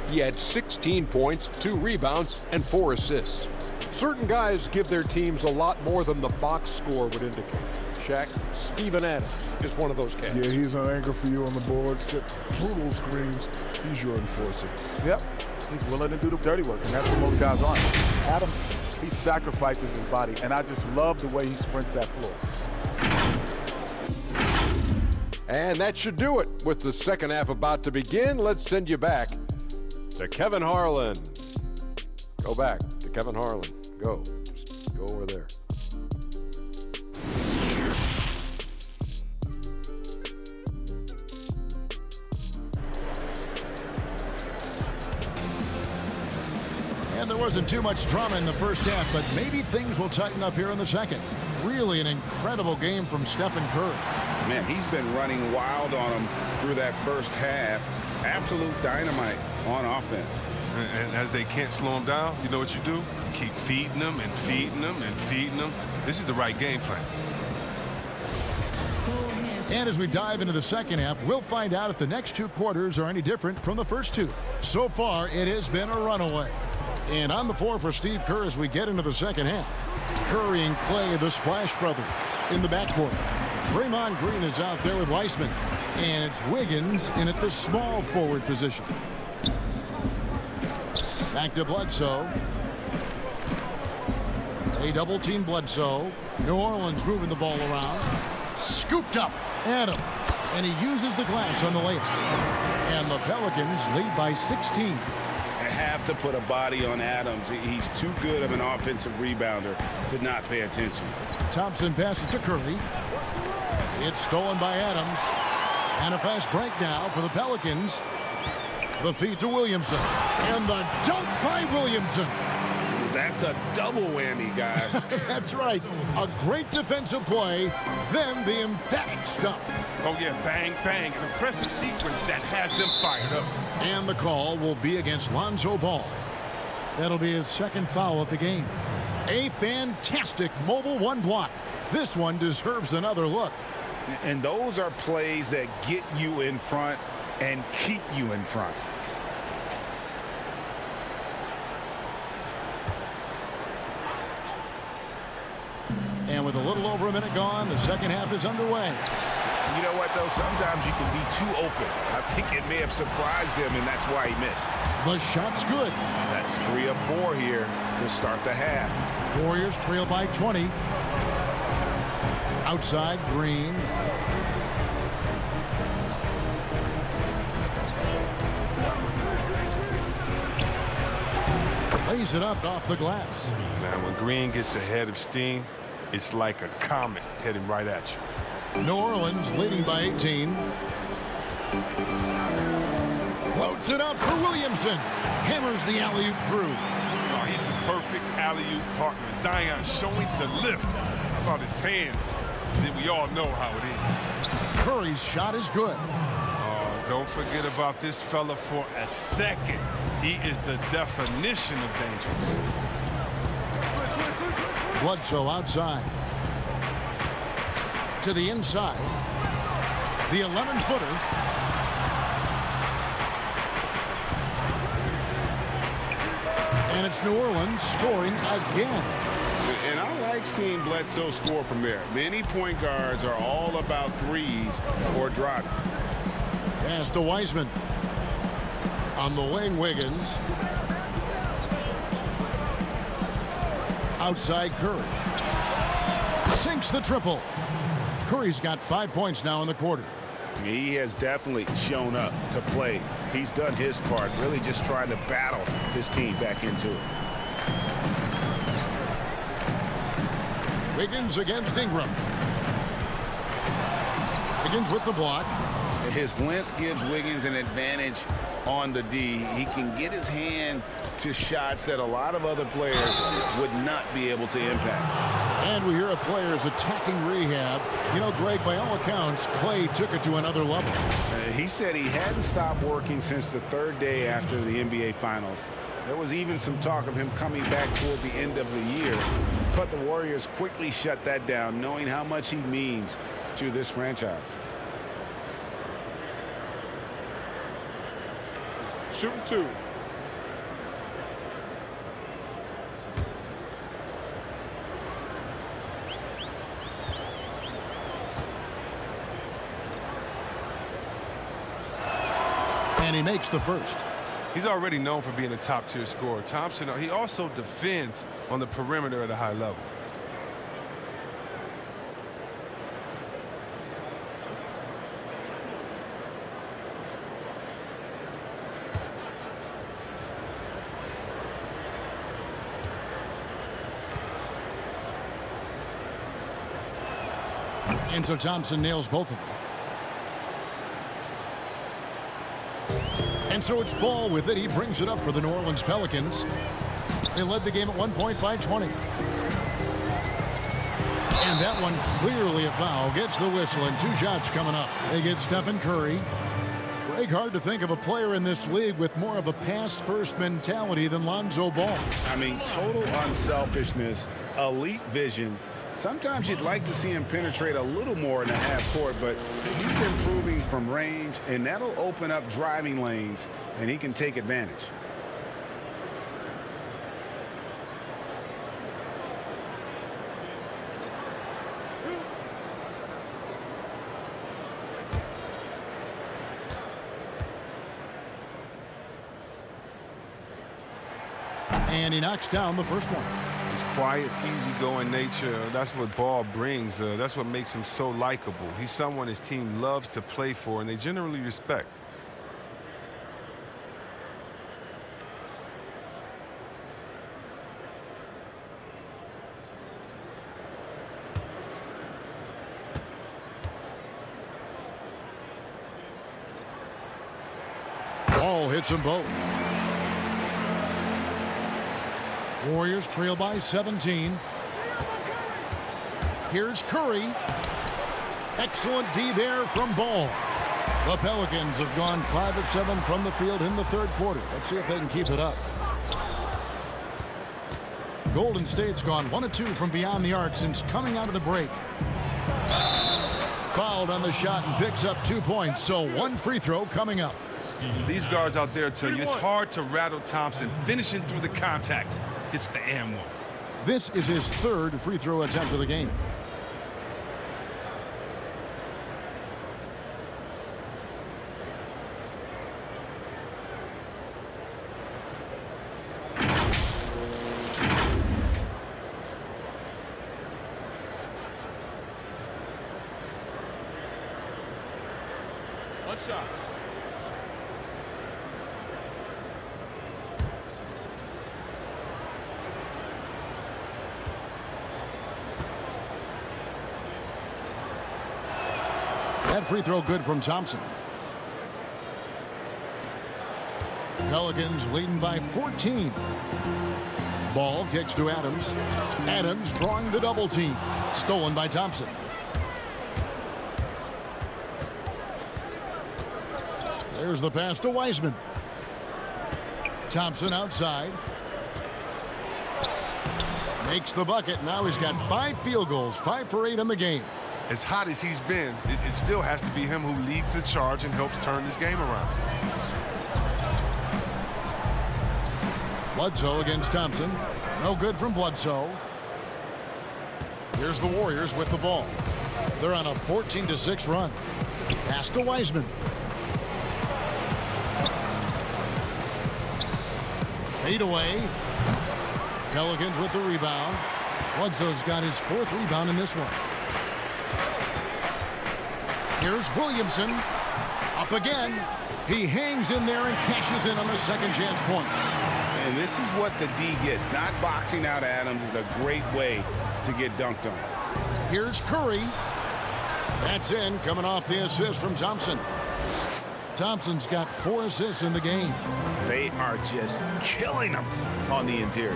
He had 16 points, 2 rebounds, and 4 assists. Certain guys give their teams a lot more than the box score would indicate. Shaq, Steven Adams is one of those cats. Yeah, he's an anchor for you on the board. Set brutal screens. He's your enforcer. Yep. He's willing to do the dirty work, and that's what most guys aren't. Adam, he sacrifices his body, and I just love the way he sprints that floor. And that should do it. With the second half about to begin, let's send you back to Kevin Harlan. Go back to Kevin Harlan. Go. Just go over there. And there wasn't too much drama in the first half, but maybe things will tighten up here in the second. Really an incredible game from Stephen Curry. Man, he's been running wild on him through that first half. Absolute dynamite on offense. And as they can't slow him down, you know what you do? You keep feeding them and feeding them and feeding them. This is the right game plan. And as we dive into the second half, we'll find out if the next two quarters are any different from the first two. So far, it has been a runaway. And on the floor for Steve Kerr as we get into the second half. Curry and Clay, the Splash Brothers, in the backcourt. Draymond Green is out there with Weissman. And it's Wiggins in at the small forward position. Back to Bledsoe. They double-team Bledsoe. New Orleans moving the ball around. Scooped up. Adams. And he uses the glass on the layup. And the Pelicans lead by 16. Have to put a body on Adams. He's too good of an offensive rebounder to not pay attention. Thompson passes to Curry. It's stolen by Adams. And a fast break now for the Pelicans. The feed to Williamson. And the dunk by Williamson. That's a double whammy, guys. That's right. A great defensive play, then the emphatic stuff. Oh, yeah, bang, bang. An impressive sequence that has them fired up. And the call will be against Lonzo Ball. That'll be his second foul of the game. A fantastic mobile one block. This one deserves another look. And those are plays that get you in front and keep you in front. And with a little over a minute gone, the second half is underway. You know what, though? Sometimes you can be too open. I think it may have surprised him, and that's why he missed. The shot's good. That's 3 of 4 here to start the half. Warriors trail by 20. Outside, Green. Lays it up off the glass. Man, when Green gets ahead of steam, it's like a comet heading right at you. New Orleans leading by 18. Floats it up for Williamson. Hammers the alley-oop through. Oh, he's the perfect alley-oop partner. Zion showing the lift. How about his hands? Then we all know how it is. Curry's shot is good. Oh, don't forget about this fella for a second. He is the definition of dangerous. Bledsoe outside. To the inside. The 11-footer. And it's New Orleans scoring again. And I like seeing Bledsoe score from there. Many point guards are all about threes or driving. Pass to Weissman. On the wing, Wiggins. Outside Curry. Sinks the triple. Curry's got 5 points now in the quarter. He has definitely shown up to play. He's done his part, really just trying to battle his team back into it. Wiggins against Ingram. Wiggins with the block. His length gives Wiggins an advantage on the D. He can get his hand to shots that a lot of other players would not be able to impact. And we hear of players attacking rehab. You know, Greg, by all accounts, Clay took it to another level. He said he hadn't stopped working since the third day after the NBA Finals. There was even some talk of him coming back toward the end of the year. But the Warriors quickly shut that down, knowing how much he means to this franchise. Shooting 2. And he makes the first. He's already known for being a top-tier scorer. Thompson, he also defends on the perimeter at a high level. And so Thompson nails both of them. And so it's Ball with it. He brings it up for the New Orleans Pelicans. They led the game at one point by 20. And that one clearly a foul. Gets the whistle, and 2 shots coming up. They get Stephen Curry. Greg, hard to think of a player in this league with more of a pass-first mentality than Lonzo Ball. I mean, total unselfishness, elite vision. Sometimes you'd like to see him penetrate a little more in the half court, but he's improving from range, and that'll open up driving lanes, and he can take advantage. And he knocks down the first one. His quiet, easygoing nature, that's what Ball brings. That's what makes him so likable. He's someone his team loves to play for, and they generally respect. Ball hits them both. Warriors trail by 17. Here's Curry. Excellent D there from Ball. The Pelicans have gone 5 of 7 from the field in the third quarter. Let's see if they can keep it up. Golden State's gone 1 of 2 from beyond the arc since coming out of the break. Fouled on the shot and picks up 2 points, so 1 free throw coming up. These guards out there tell you it's hard to rattle Thompson. Finishing through the contact gets the and one. This is his 3rd free throw attempt of the game. One shot. That free throw good from Thompson. Pelicans leading by 14. Ball kicks to Adams. Adams drawing the double team. Stolen by Thompson. There's the pass to Wiseman. Thompson outside. Makes the bucket. Now he's got 5 field goals, 5 for 8 in the game. As hot as he's been, it still has to be him who leads the charge and helps turn this game around. Bledsoe against Thompson. No good from Bledsoe. Here's the Warriors with the ball. They're on a 14-6 run. Pass to Wiseman. Fade away. Pelicans with the rebound. Bledsoe's got his 4th rebound in this one. Here's Williamson. Up again. He hangs in there and cashes in on the second chance points. And this is what the D gets. Not boxing out Adams is a great way to get dunked on. Here's Curry. That's in, coming off the assist from Thompson. Thompson's got 4 assists in the game. They are just killing them on the interior.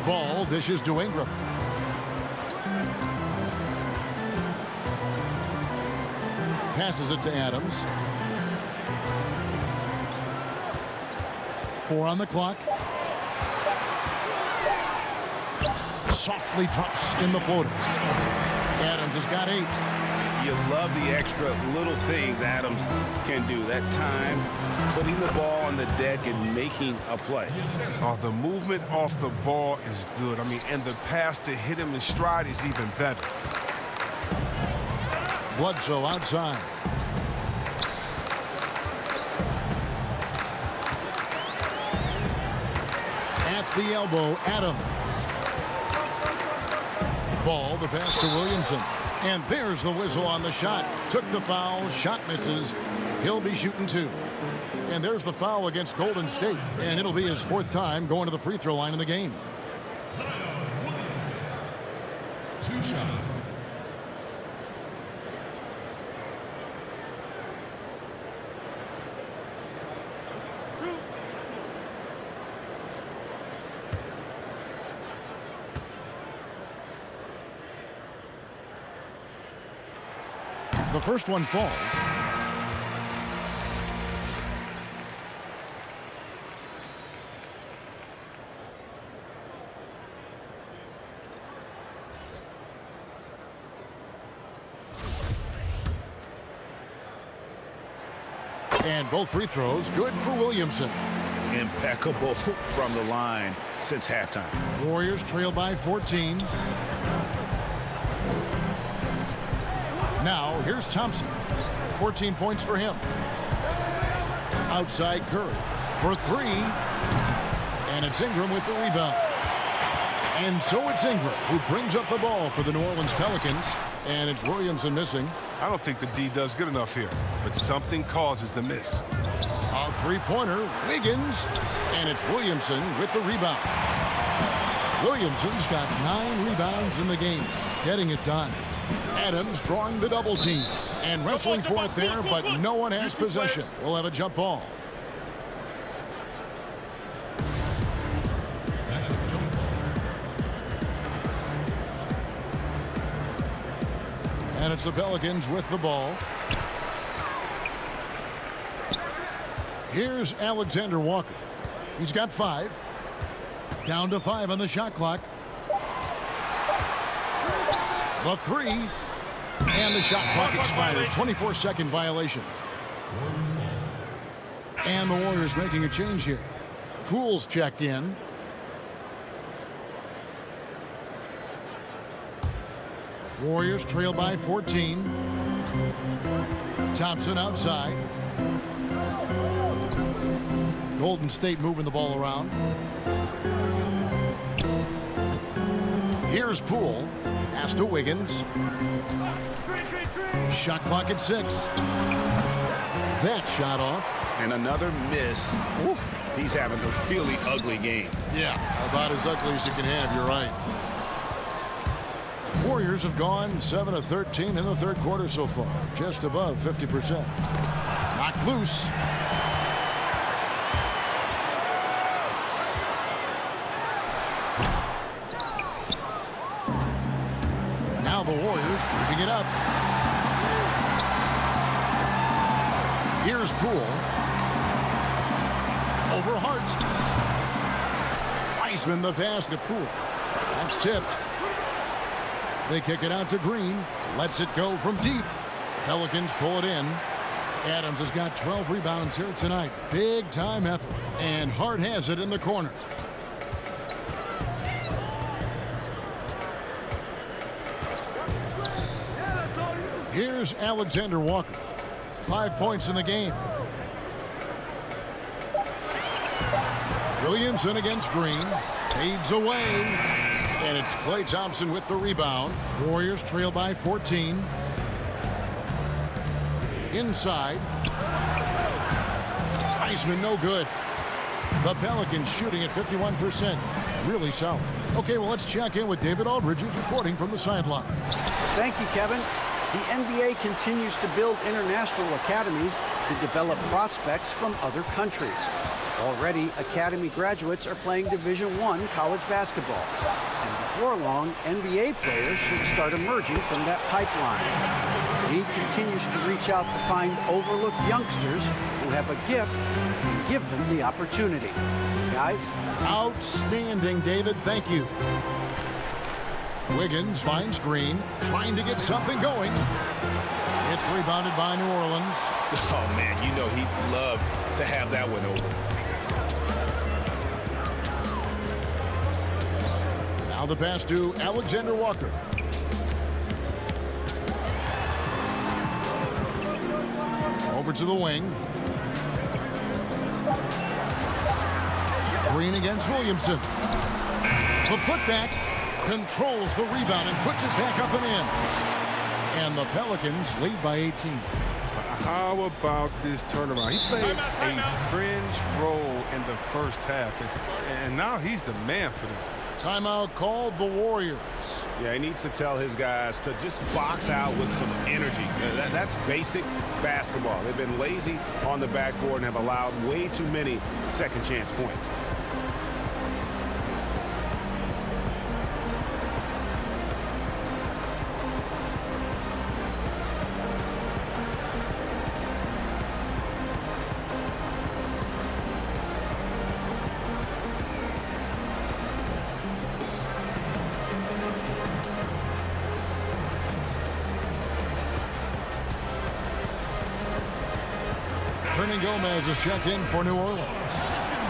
Ball dishes to Ingram. Passes it to Adams. 4 on the clock. Softly drops in the floater. Adams has got 8. You love the extra little things Adams can do. That time, putting the ball on the deck and making a play. Oh, the movement off the ball is good. I mean, and the pass to hit him in stride is even better. Bledsoe outside. At the elbow, Adams. Ball, the pass to Williamson. And there's the whistle on the shot. Took the foul, shot misses. He'll be shooting 2. And there's the foul against Golden State. And it'll be his 4th time going to the free throw line in the game. 2 shots. The first one falls. And both free throws good for Williamson. Impeccable from the line since halftime. Warriors trail by 14. Now here's Thompson. 14 points for him. Outside Curry for three. And it's Ingram with the rebound. And so it's Ingram who brings up the ball for the New Orleans Pelicans. And it's Williamson missing. I don't think the D does good enough here, but something causes the miss. A three-pointer, Wiggins, and it's Williamson with the rebound. Williamson's got 9 rebounds in the game, getting it done. Adams drawing the double team and wrestling for it there, but no one has possession. We'll have a jump ball. And it's the Pelicans with the ball. Here's Alexander Walker. He's got 5. Down to 5 on the shot clock. The 3. And the shot clock expires. 24-second violation. And the Warriors making a change here. Poole's checked in. Warriors trail by 14. Thompson outside. Golden State moving the ball around. Here's Poole. Pass to Wiggins. Shot clock at 6. That shot off. And another miss. Oof, he's having a really ugly game. Yeah, about as ugly as you can have, you're right. Warriors have gone 7 of 13 in the third quarter so far, just above 50%. Knocked loose. Now the Warriors picking it up. Here's Poole. Over Hart. Wiseman the pass to Poole. That's tipped. They kick it out to Green. Lets it go from deep. Pelicans pull it in. Adams has got 12 rebounds here tonight. Big time effort. And Hart has it in the corner. Here's Alexander Walker. 5 points in the game. Williamson against Green. Fades away. And it's Klay Thompson with the rebound. Warriors trail by 14. Inside. Wiseman no good. The Pelicans shooting at 51%. Really solid. Okay, well, let's check in with David Aldridge, who's reporting from the sideline. Thank you, Kevin. The NBA continues to build international academies to develop prospects from other countries. Already, academy graduates are playing Division I college basketball. And before long, NBA players should start emerging from that pipeline. The league continues to reach out to find overlooked youngsters who have a gift and give them the opportunity. Guys? Outstanding, David. Thank you. Wiggins finds Green, trying to get something going. It's rebounded by New Orleans. Oh, man, you know he'd love to have that one over. Now the pass to Alexander Walker. Over to the wing. Green against Williamson. The putback controls the rebound and puts it back up and in. And the Pelicans lead by 18. How about this turnaround? He played a fringe role in the first half, and now he's the man for them. Timeout called the Warriors. Yeah, he needs to tell his guys to just box out with some energy. That's basic basketball. They've been lazy on the backboard and have allowed way too many second chance points. Gomez is checked in for New Orleans.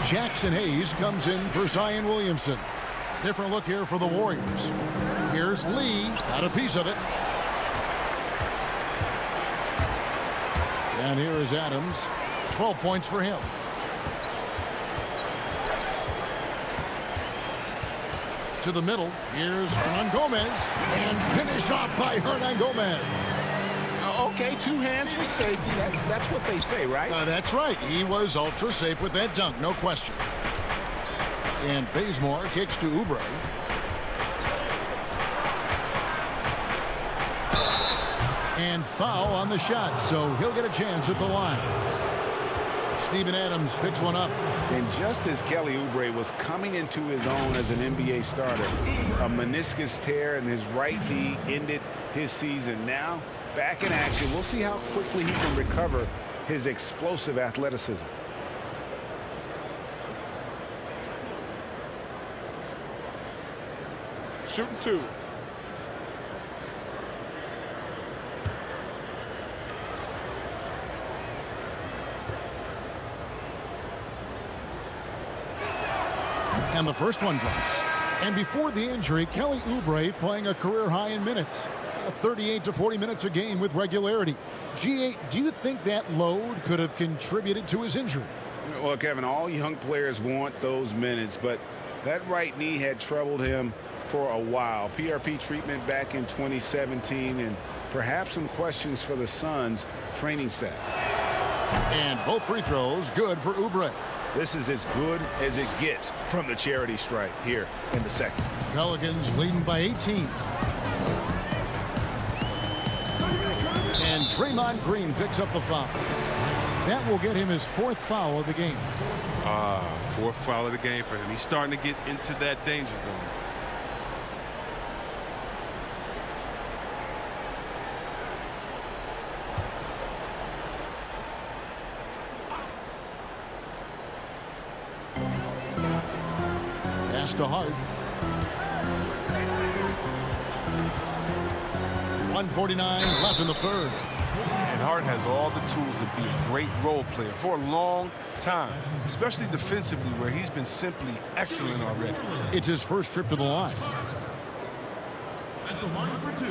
Jackson Hayes comes in for Zion Williamson. Different look here for the Warriors. Here's Lee, got a piece of it. And here is Adams, 12 points for him. To the middle, here's Hernan Gomez, and finished off by Hernan Gomez. Okay, 2 hands for safety. That's what they say, right? That's right. He was ultra safe with that dunk, no question. And Bazemore kicks to Oubre. And foul on the shot, so he'll get a chance at the line. Steven Adams picks one up. And just as Kelly Oubre was coming into his own as an NBA starter, a meniscus tear in his right knee ended his season. Now, back in action. We'll see how quickly he can recover his explosive athleticism. Shooting 2. And the first one drops. And before the injury, Kelly Oubre playing a career high in minutes. 38 to 40 minutes a game with regularity. G8, do you think that load could have contributed to his injury? Well, Kevin, all young players want those minutes, but that right knee had troubled him for a while. PRP treatment back in 2017, and perhaps some questions for the Suns training staff. And both free throws good for Oubre. This is as good as it gets from the charity stripe here in the second. Pelicans leading by 18. And Draymond Green picks up the foul. That will get him his 4th foul of the game. 4th foul of the game for him. He's starting to get into that danger zone. Pass to Hart. 1:49 left in the third. And Hart has all the tools to be a great role player for a long time, especially defensively, where he's been simply excellent already. It's his first trip to the line. At the line for 2.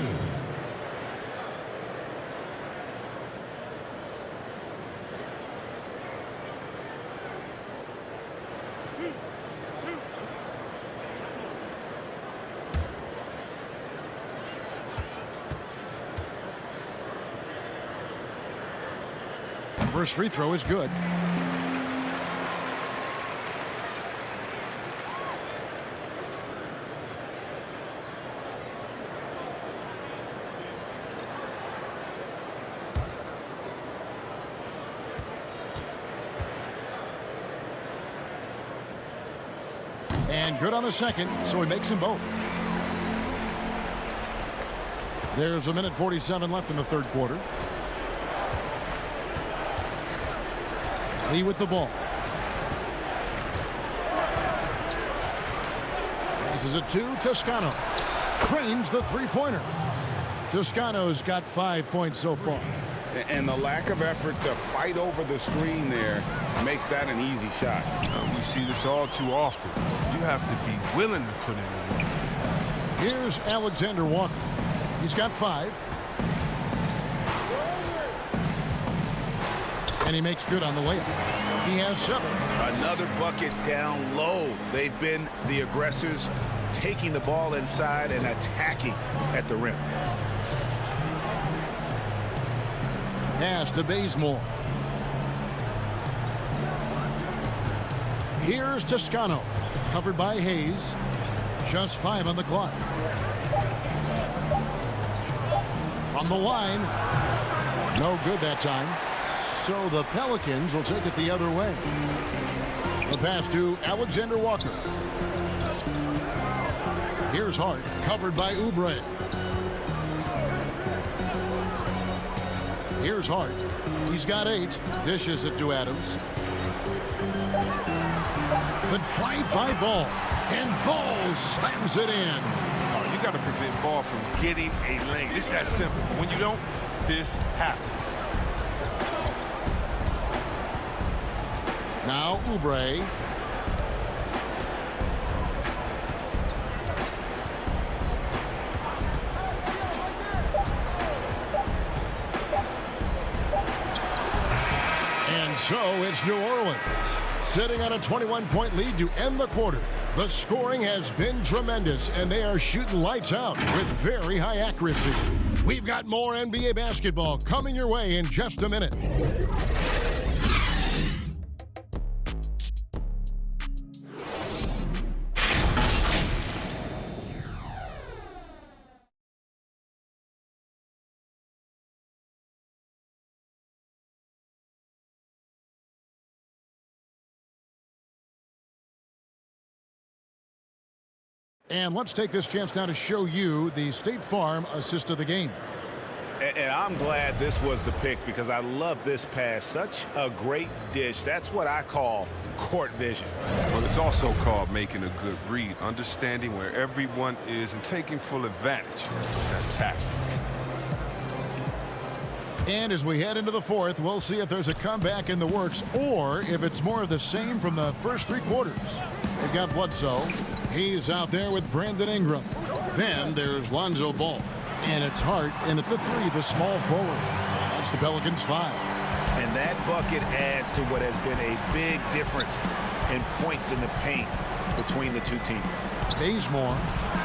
First free throw is good. And good on the second, so he makes them both. There's 1:47 left in the third quarter. Lee with the ball. Passes it to Toscano. Cranes the three-pointer. Toscano's got 5 points so far. And the lack of effort to fight over the screen there makes that an easy shot. We see this all too often. You have to be willing to put in the work. Here's Alexander Walker. He's got 5. And he makes good on the layup. He has 7. Another bucket down low. They've been the aggressors, taking the ball inside and attacking at the rim. Pass to Bazemore. Here's Toscano. Covered by Hayes. Just 5 on the clock. From the line. No good that time. So the Pelicans will take it the other way. The pass to Alexander Walker. Here's Hart, covered by Oubre. Here's Hart. He's got 8. Dishes it to Adams. The drive by Ball. And Ball slams it in. Oh, you got to prevent Ball from getting a lane. It's that simple. When you don't, this happens. Now Oubre. And so it's New Orleans sitting on a 21-point lead to end the quarter. The scoring has been tremendous, and they are shooting lights out with very high accuracy. We've got more NBA basketball coming your way in just a minute. And let's take this chance now to show you the State Farm assist of the game. And I'm glad this was the pick because I love this pass. Such a great dish. That's what I call court vision. Well, it's also called making a good read, understanding where everyone is and taking full advantage. Fantastic. And as we head into the fourth, we'll see if there's a comeback in the works or if it's more of the same from the first three quarters. They've got Bledsoe. He's out there with Brandon Ingram. Then there's Lonzo Ball. And it's Hart in at the three, the small forward. That's the Pelicans 5. And that bucket adds to what has been a big difference in points in the paint between the two teams. Bazemore,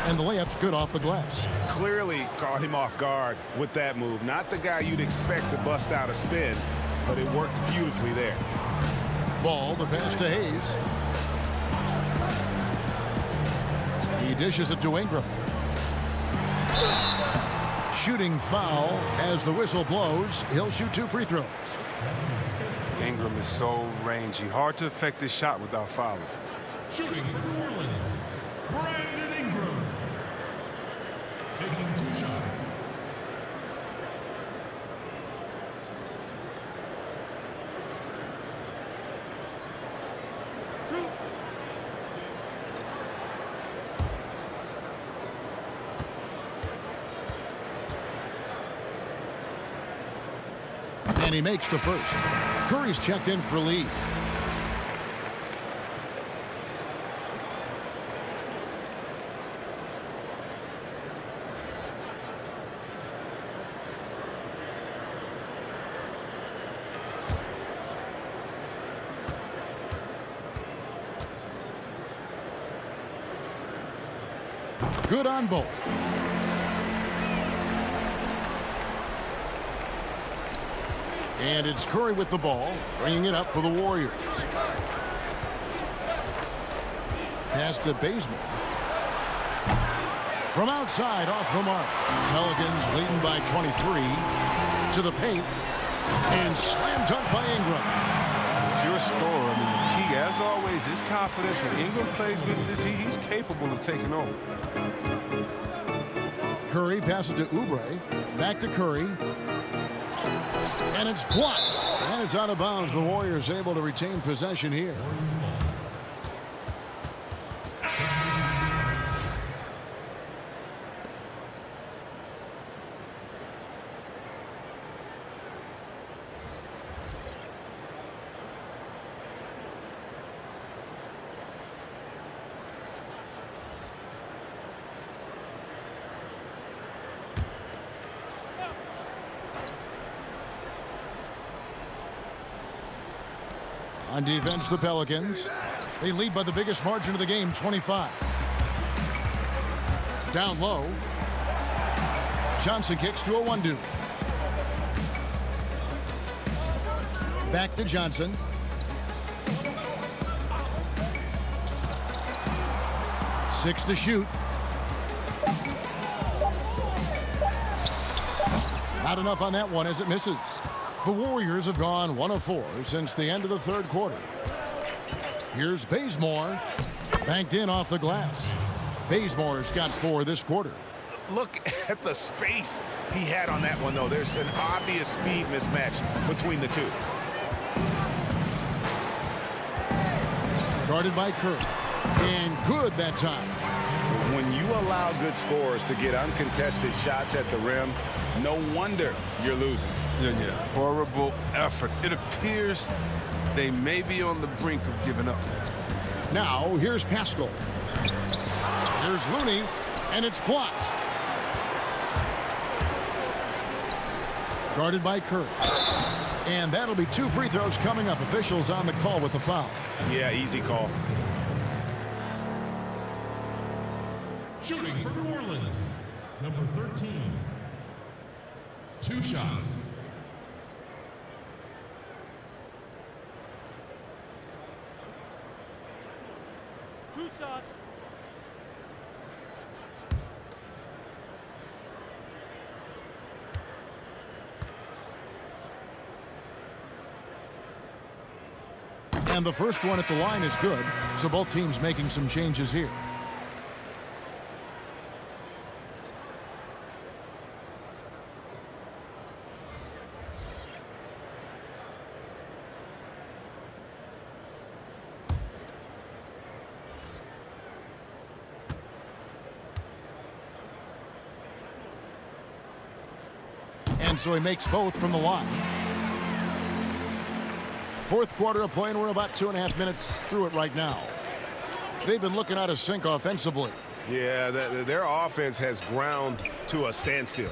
and the layup's good off the glass. Clearly caught him off guard with that move. Not the guy you'd expect to bust out a spin, but it worked beautifully there. Ball, the pass to Hayes. He dishes it to Ingram. Shooting foul as the whistle blows. He'll shoot 2 free throws. Ingram is so rangy. Hard to affect his shot without fouling. Shooting for New Orleans, Brandon Ingram. Taking 2 shots. And he makes the first. Curry's checked in for Lee. Good on both. And it's Curry with the ball, bringing it up for the Warriors. Pass to Bazemore. From outside, off the mark. Pelicans leading by 23 to the paint. And slam dunk by Ingram. Pure scorer. I mean, the key, as always, is confidence. When Ingram plays with this, he's capable of taking over. Curry passes to Oubre. Back to Curry. And it's blocked. And it's out of bounds. The Warriors able to retain possession here. On defense, the Pelicans. They lead by the biggest margin of the game, 25. Down low. Johnson kicks to a 1-2. Back to Johnson. Six to shoot. Not enough on that one as it misses. The Warriors have gone 1 of 4 since the end of the third quarter. Here's Bazemore. Banked in off the glass. Bazemore's got 4 this quarter. Look at the space he had on that one, though. There's an obvious speed mismatch between the two. Guarded by Curry. And good that time. When you allow good scorers to get uncontested shots at the rim, no wonder you're losing. Yeah. Horrible effort. It appears they may be on the brink of giving up. Now, here's Pascal. Here's Looney, and it's blocked. Guarded by Curry. And that'll be 2 free throws coming up. Officials on the call with the foul. Yeah, easy call. Shooting for New Orleans, number 13. 2 shots. Two shots. And the first one at the line is good, so both teams making some changes here. And so he makes both from the line. Fourth quarter of play, and we're about 2.5 minutes through it right now. They've been looking out of sync offensively. Yeah, their offense has ground to a standstill.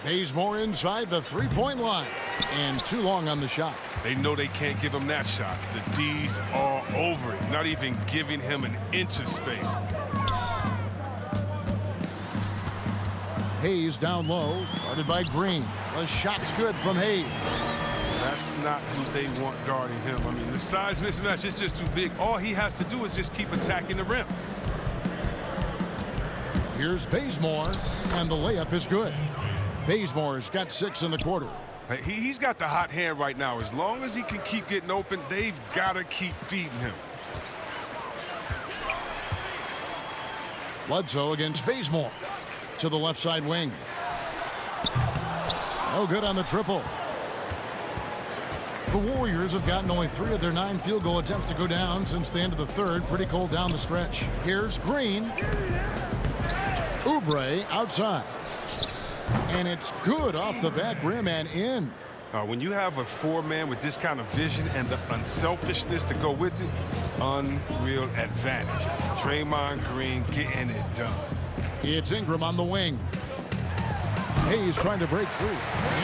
Bazemore inside the three-point line, and too long on the shot. They know they can't give him that shot. The D's are over it, not even giving him an inch of space. Hayes down low, guarded by Green. The shot's good from Hayes. That's not who they want guarding him. I mean, the size mismatch is just too big. All he has to do is just keep attacking the rim. Here's Bazemore, and the layup is good. Bazemore's got 6 in the quarter. He's got the hot hand right now. As long as he can keep getting open, they've got to keep feeding him. Bledsoe against Bazemore. To the left side wing. No good on the triple. The Warriors have gotten only 3 of their 9 field goal attempts to go down since the end of the third. Pretty cold down the stretch. Here's Green. Oubre outside. And it's good off the back rim and in. When you have a 4-man with this kind of vision and the unselfishness to go with it, unreal advantage. Draymond Green getting it done. It's Ingram on the wing. Hayes trying to break through.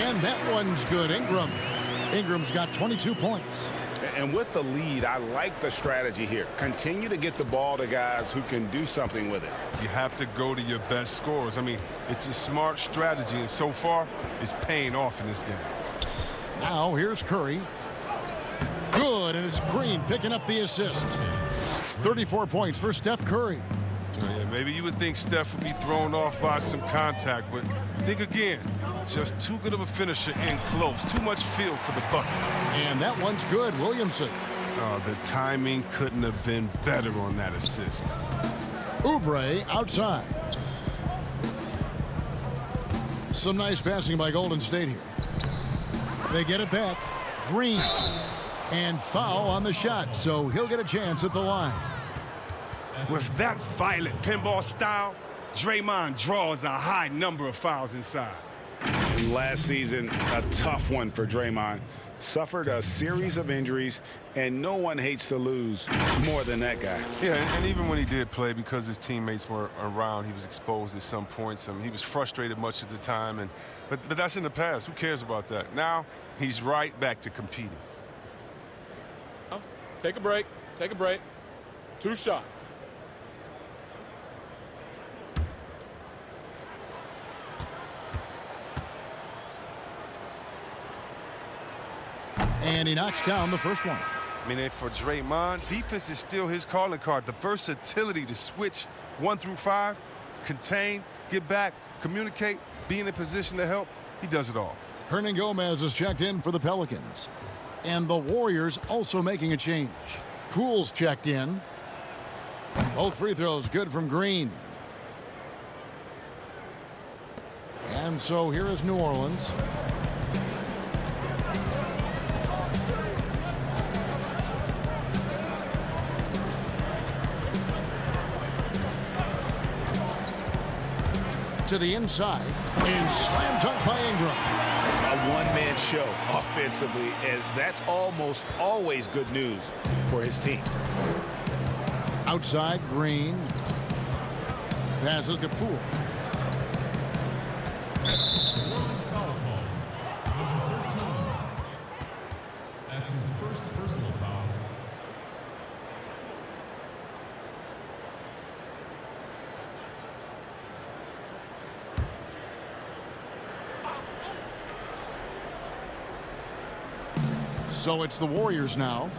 And that one's good. Ingram's got 22 points. And with the lead, I like the strategy here. Continue to get the ball to guys who can do something with it. You have to go to your best scorers. I mean, it's a smart strategy, and so far, it's paying off in this game. Now, here's Curry. Good, and it's Green picking up the assist. 34 points for Steph Curry. Yeah, maybe you would think Steph would be thrown off by some contact, but think again. Just too good of a finisher in close. Too much feel for the bucket. And that one's good. Williamson. The timing couldn't have been better on that assist. Oubre outside. Some nice passing by Golden State here. They get it back. Green. And foul on the shot, so he'll get a chance at the line. With that violent pinball style, Draymond draws a high number of fouls inside. And last season, a tough one for Draymond. Suffered a series of injuries, and no one hates to lose more than that guy. Yeah, and even when he did play, because his teammates were around, he was exposed at some points. He was frustrated much of the time, but that's in the past. Who cares about that? Now he's right back to competing. Take a break. Take a break. 2 shots. And he knocks down the first one. I mean, for Draymond, defense is still his calling card. The versatility to switch 1 through 5, contain, get back, communicate, be in a position to help. He does it all. Hernan Gomez is checked in for the Pelicans. And the Warriors also making a change. Poole's checked in. Both free throws good from Green. And so here is New Orleans. To the inside, and slam dunk by Ingram. A one-man show offensively, and that's almost always good news for his team. Outside, Green. Passes to Poole. Foul call. Number 13. That's his first personal foul. So it's the Warriors now.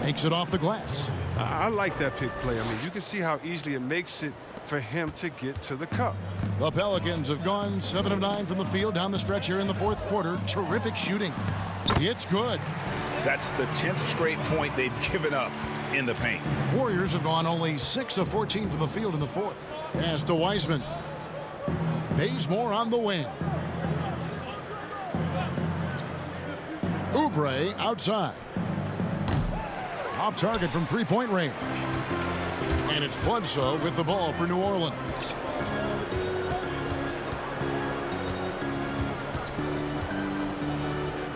Makes it off the glass. I like that pick play. I mean, you can see how easily it makes it for him to get to the cup. The Pelicans have gone 7 of 9 from the field down the stretch here in the fourth quarter. Terrific shooting. It's good. That's the 10th straight point they've given up in the paint. Warriors have gone only 6 of 14 from the field in the fourth. Pass to Wiseman. Bazemore on the wing. Oubre outside. Off target from three-point range. And it's Bledsoe with the ball for New Orleans.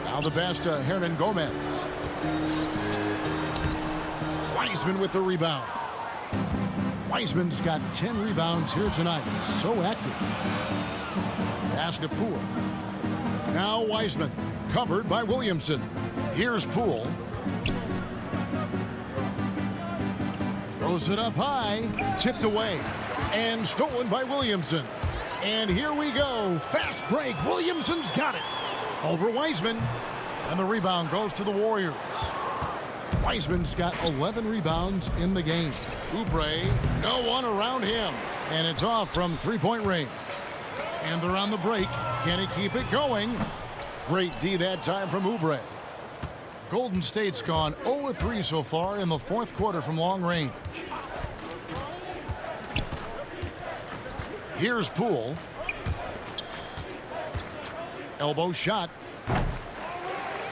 Now the pass to Hernan Gomez. Wiseman with the rebound. Wiseman's got 10 rebounds here tonight. So active. Pass to Poole. Now Wiseman, covered by Williamson. Here's Poole. Throws it up high, tipped away, and stolen by Williamson. And here we go. Fast break. Williamson's got it. Over Wiseman. And the rebound goes to the Warriors. Wiseman's got 11 rebounds in the game. Oubre, no one around him. And it's off from three-point range. And they're on the break. Can he keep it going? Great D that time from Oubre. Golden State's gone 0 of 3 so far in the fourth quarter from long range. Here's Poole. Elbow shot.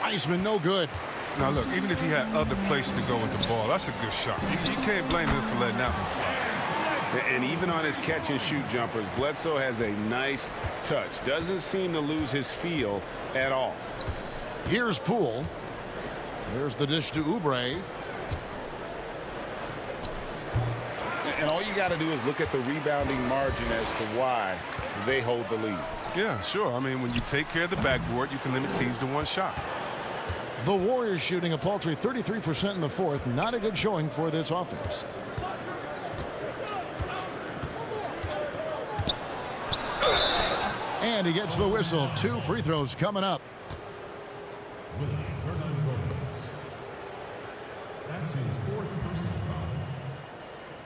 Wiseman no good. Now look, even if he had other places to go with the ball, that's a good shot. You can't blame him for letting that one fly. And even on his catch and shoot jumpers, Bledsoe has a nice touch. Doesn't seem to lose his feel at all. Here's Poole. There's the dish to Oubre. And all you got to do is look at the rebounding margin as to why they hold the lead. Yeah, sure. I mean, when you take care of the backboard, you can limit teams to one shot. The Warriors shooting a paltry 33% in the fourth. Not a good showing for this offense. And he gets the whistle. 2 free throws coming up. That's his fourth personal foul.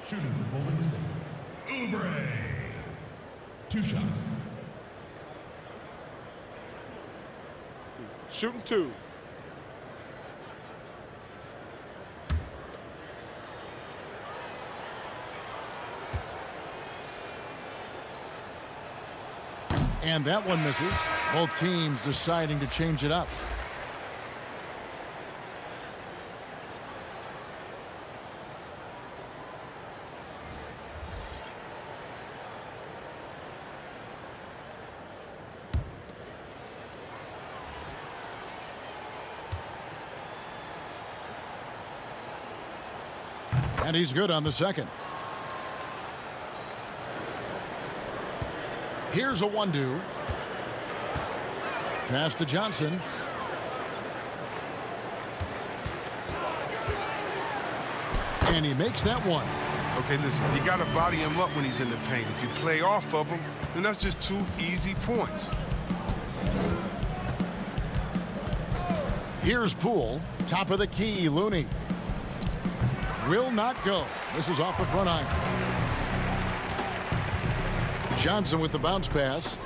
Shooting for Golden State. Oubre. 2 shots. Shooting 2. And that one misses. Both teams deciding to change it up. And he's good on the second. Here's a 1-2. Pass to Johnson. And he makes that one. Okay, listen, you got to body him up when he's in the paint. If you play off of him, then that's just 2 easy points. Here's Poole. Top of the key, Looney. Will not go. This is off the front iron. Johnson with the bounce pass.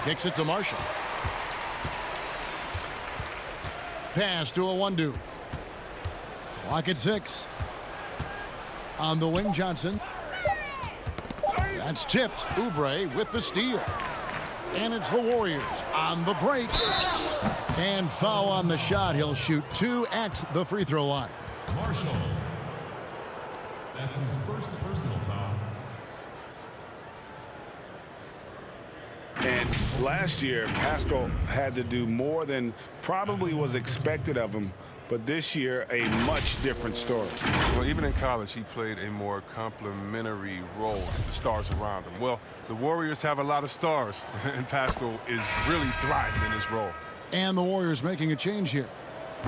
Kicks it to Marshall. Pass to a 1-2. Clock at 6. On the wing, Johnson. That's tipped. Oubre with the steal. And it's the Warriors on the break. And foul on the shot. He'll shoot 2 at the free throw line. Marshall. That's his first personal foul. And last year, Pascal had to do more than probably was expected of him. But this year, a much different story. Well, even in college, he played a more complementary role to the stars around him. Well, the Warriors have a lot of stars, and Pascal is really thriving in his role. And the Warriors making a change here.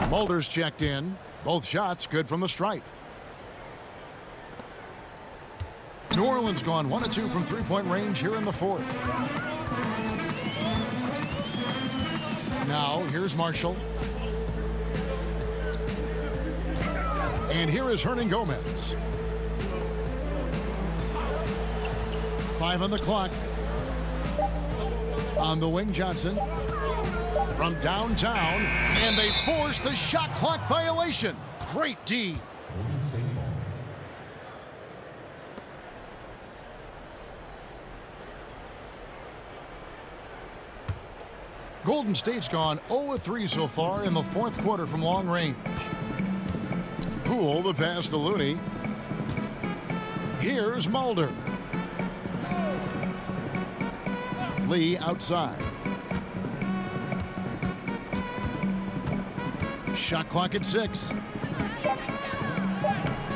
Mulder's checked in. Both shots good from the stripe. New Orleans gone 1 of 2 from three-point range here in the fourth. Now, here's Marshall. And here is Hernan Gomez. 5 on the clock. On the wing, Johnson. From downtown. And they force the shot clock violation. Great D. Golden State ball. Golden State's gone 0 of 3 so far in the fourth quarter from long range. Poole, the pass to Looney. Here's Mulder. Lee outside. Shot clock at 6.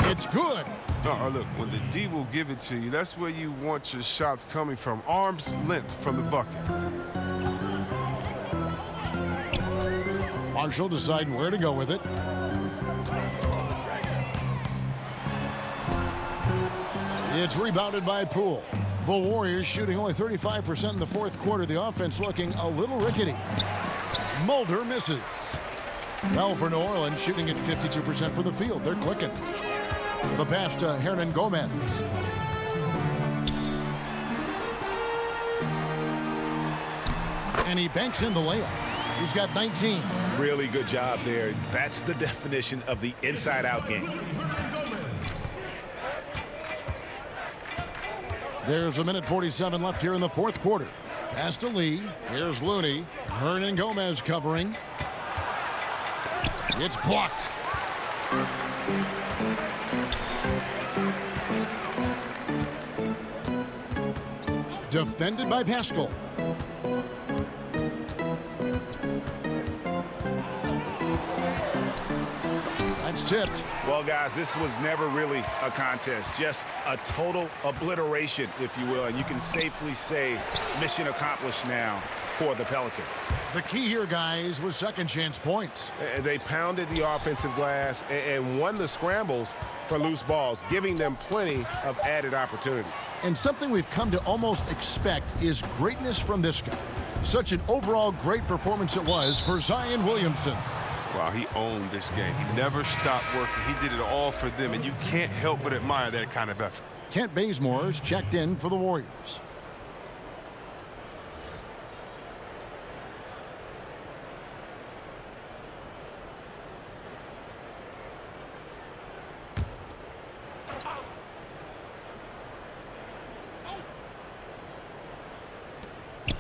It's good. Look, when the D will give it to you, that's where you want your shots coming from. Arm's length from the bucket. Marshall deciding where to go with it. It's rebounded by Poole. The Warriors shooting only 35% in the fourth quarter. The offense looking a little rickety. Mulder misses. Well, for New Orleans, shooting at 52% for the field. They're clicking. The pass to Hernan Gomez. And he banks in the layup. He's got 19. Really good job there. That's the definition of the inside-out game. There's 1:47 left here in the fourth quarter. Pass to Lee. Here's Looney. Hernan Gomez covering. It's blocked. Defended by Pascal. That's tipped. Well, guys, this was never really a contest, just a total obliteration, if you will. And you can safely say mission accomplished now for the Pelicans. The key here, guys, was second chance points. They pounded the offensive glass and won the scrambles for loose balls, giving them plenty of added opportunity. And something we've come to almost expect is greatness from this guy. Such an overall great performance it was for Zion Williamson. Wow, he owned this game. He never stopped working. He did it all for them, and you can't help but admire that kind of effort. Kent Bazemore's checked in for the Warriors.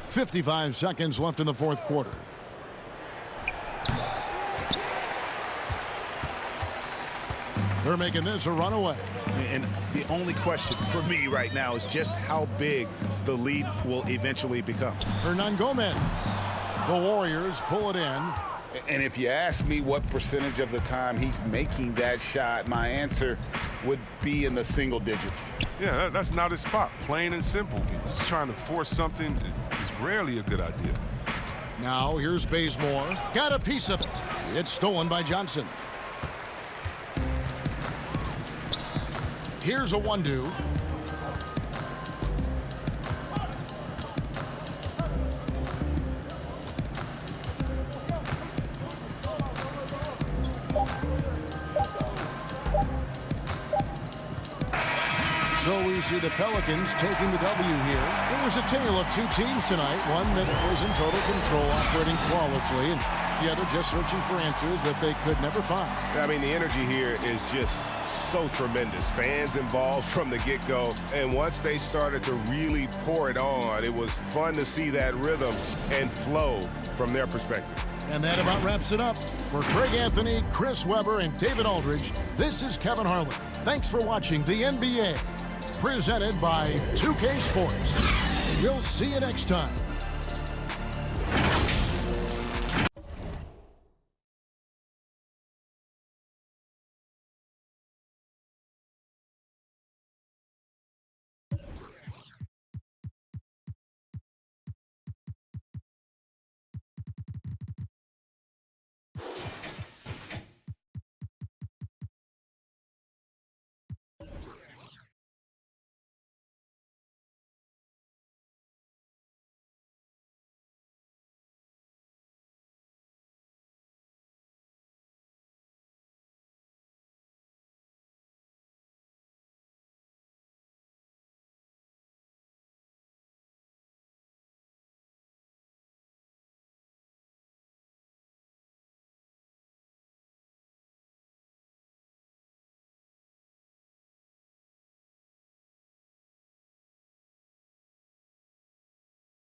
.55 seconds left in the fourth quarter. They're making this a runaway. And the only question for me right now is just how big the lead will eventually become. Hernan Gomez. The Warriors pull it in. And if you ask me what percentage of the time he's making that shot, my answer would be in the single digits. Yeah, that's not his spot. Plain and simple. Just trying to force something is rarely a good idea. Now here's Bazemore. Got a piece of it. It's stolen by Johnson. Here's a one-do. So we see the Pelicans taking the W here. It was a tale of two teams tonight. One that was in total control, operating flawlessly, and the other just searching for answers that they could never find. I mean, the energy here is just so tremendous. Fans involved from the get-go. And once they started to really pour it on, it was fun to see that rhythm and flow from their perspective. And that about wraps it up. For Greg Anthony, Chris Webber, and David Aldridge, this is Kevin Harlan. Thanks for watching the NBA, presented by 2K Sports. We'll see you next time.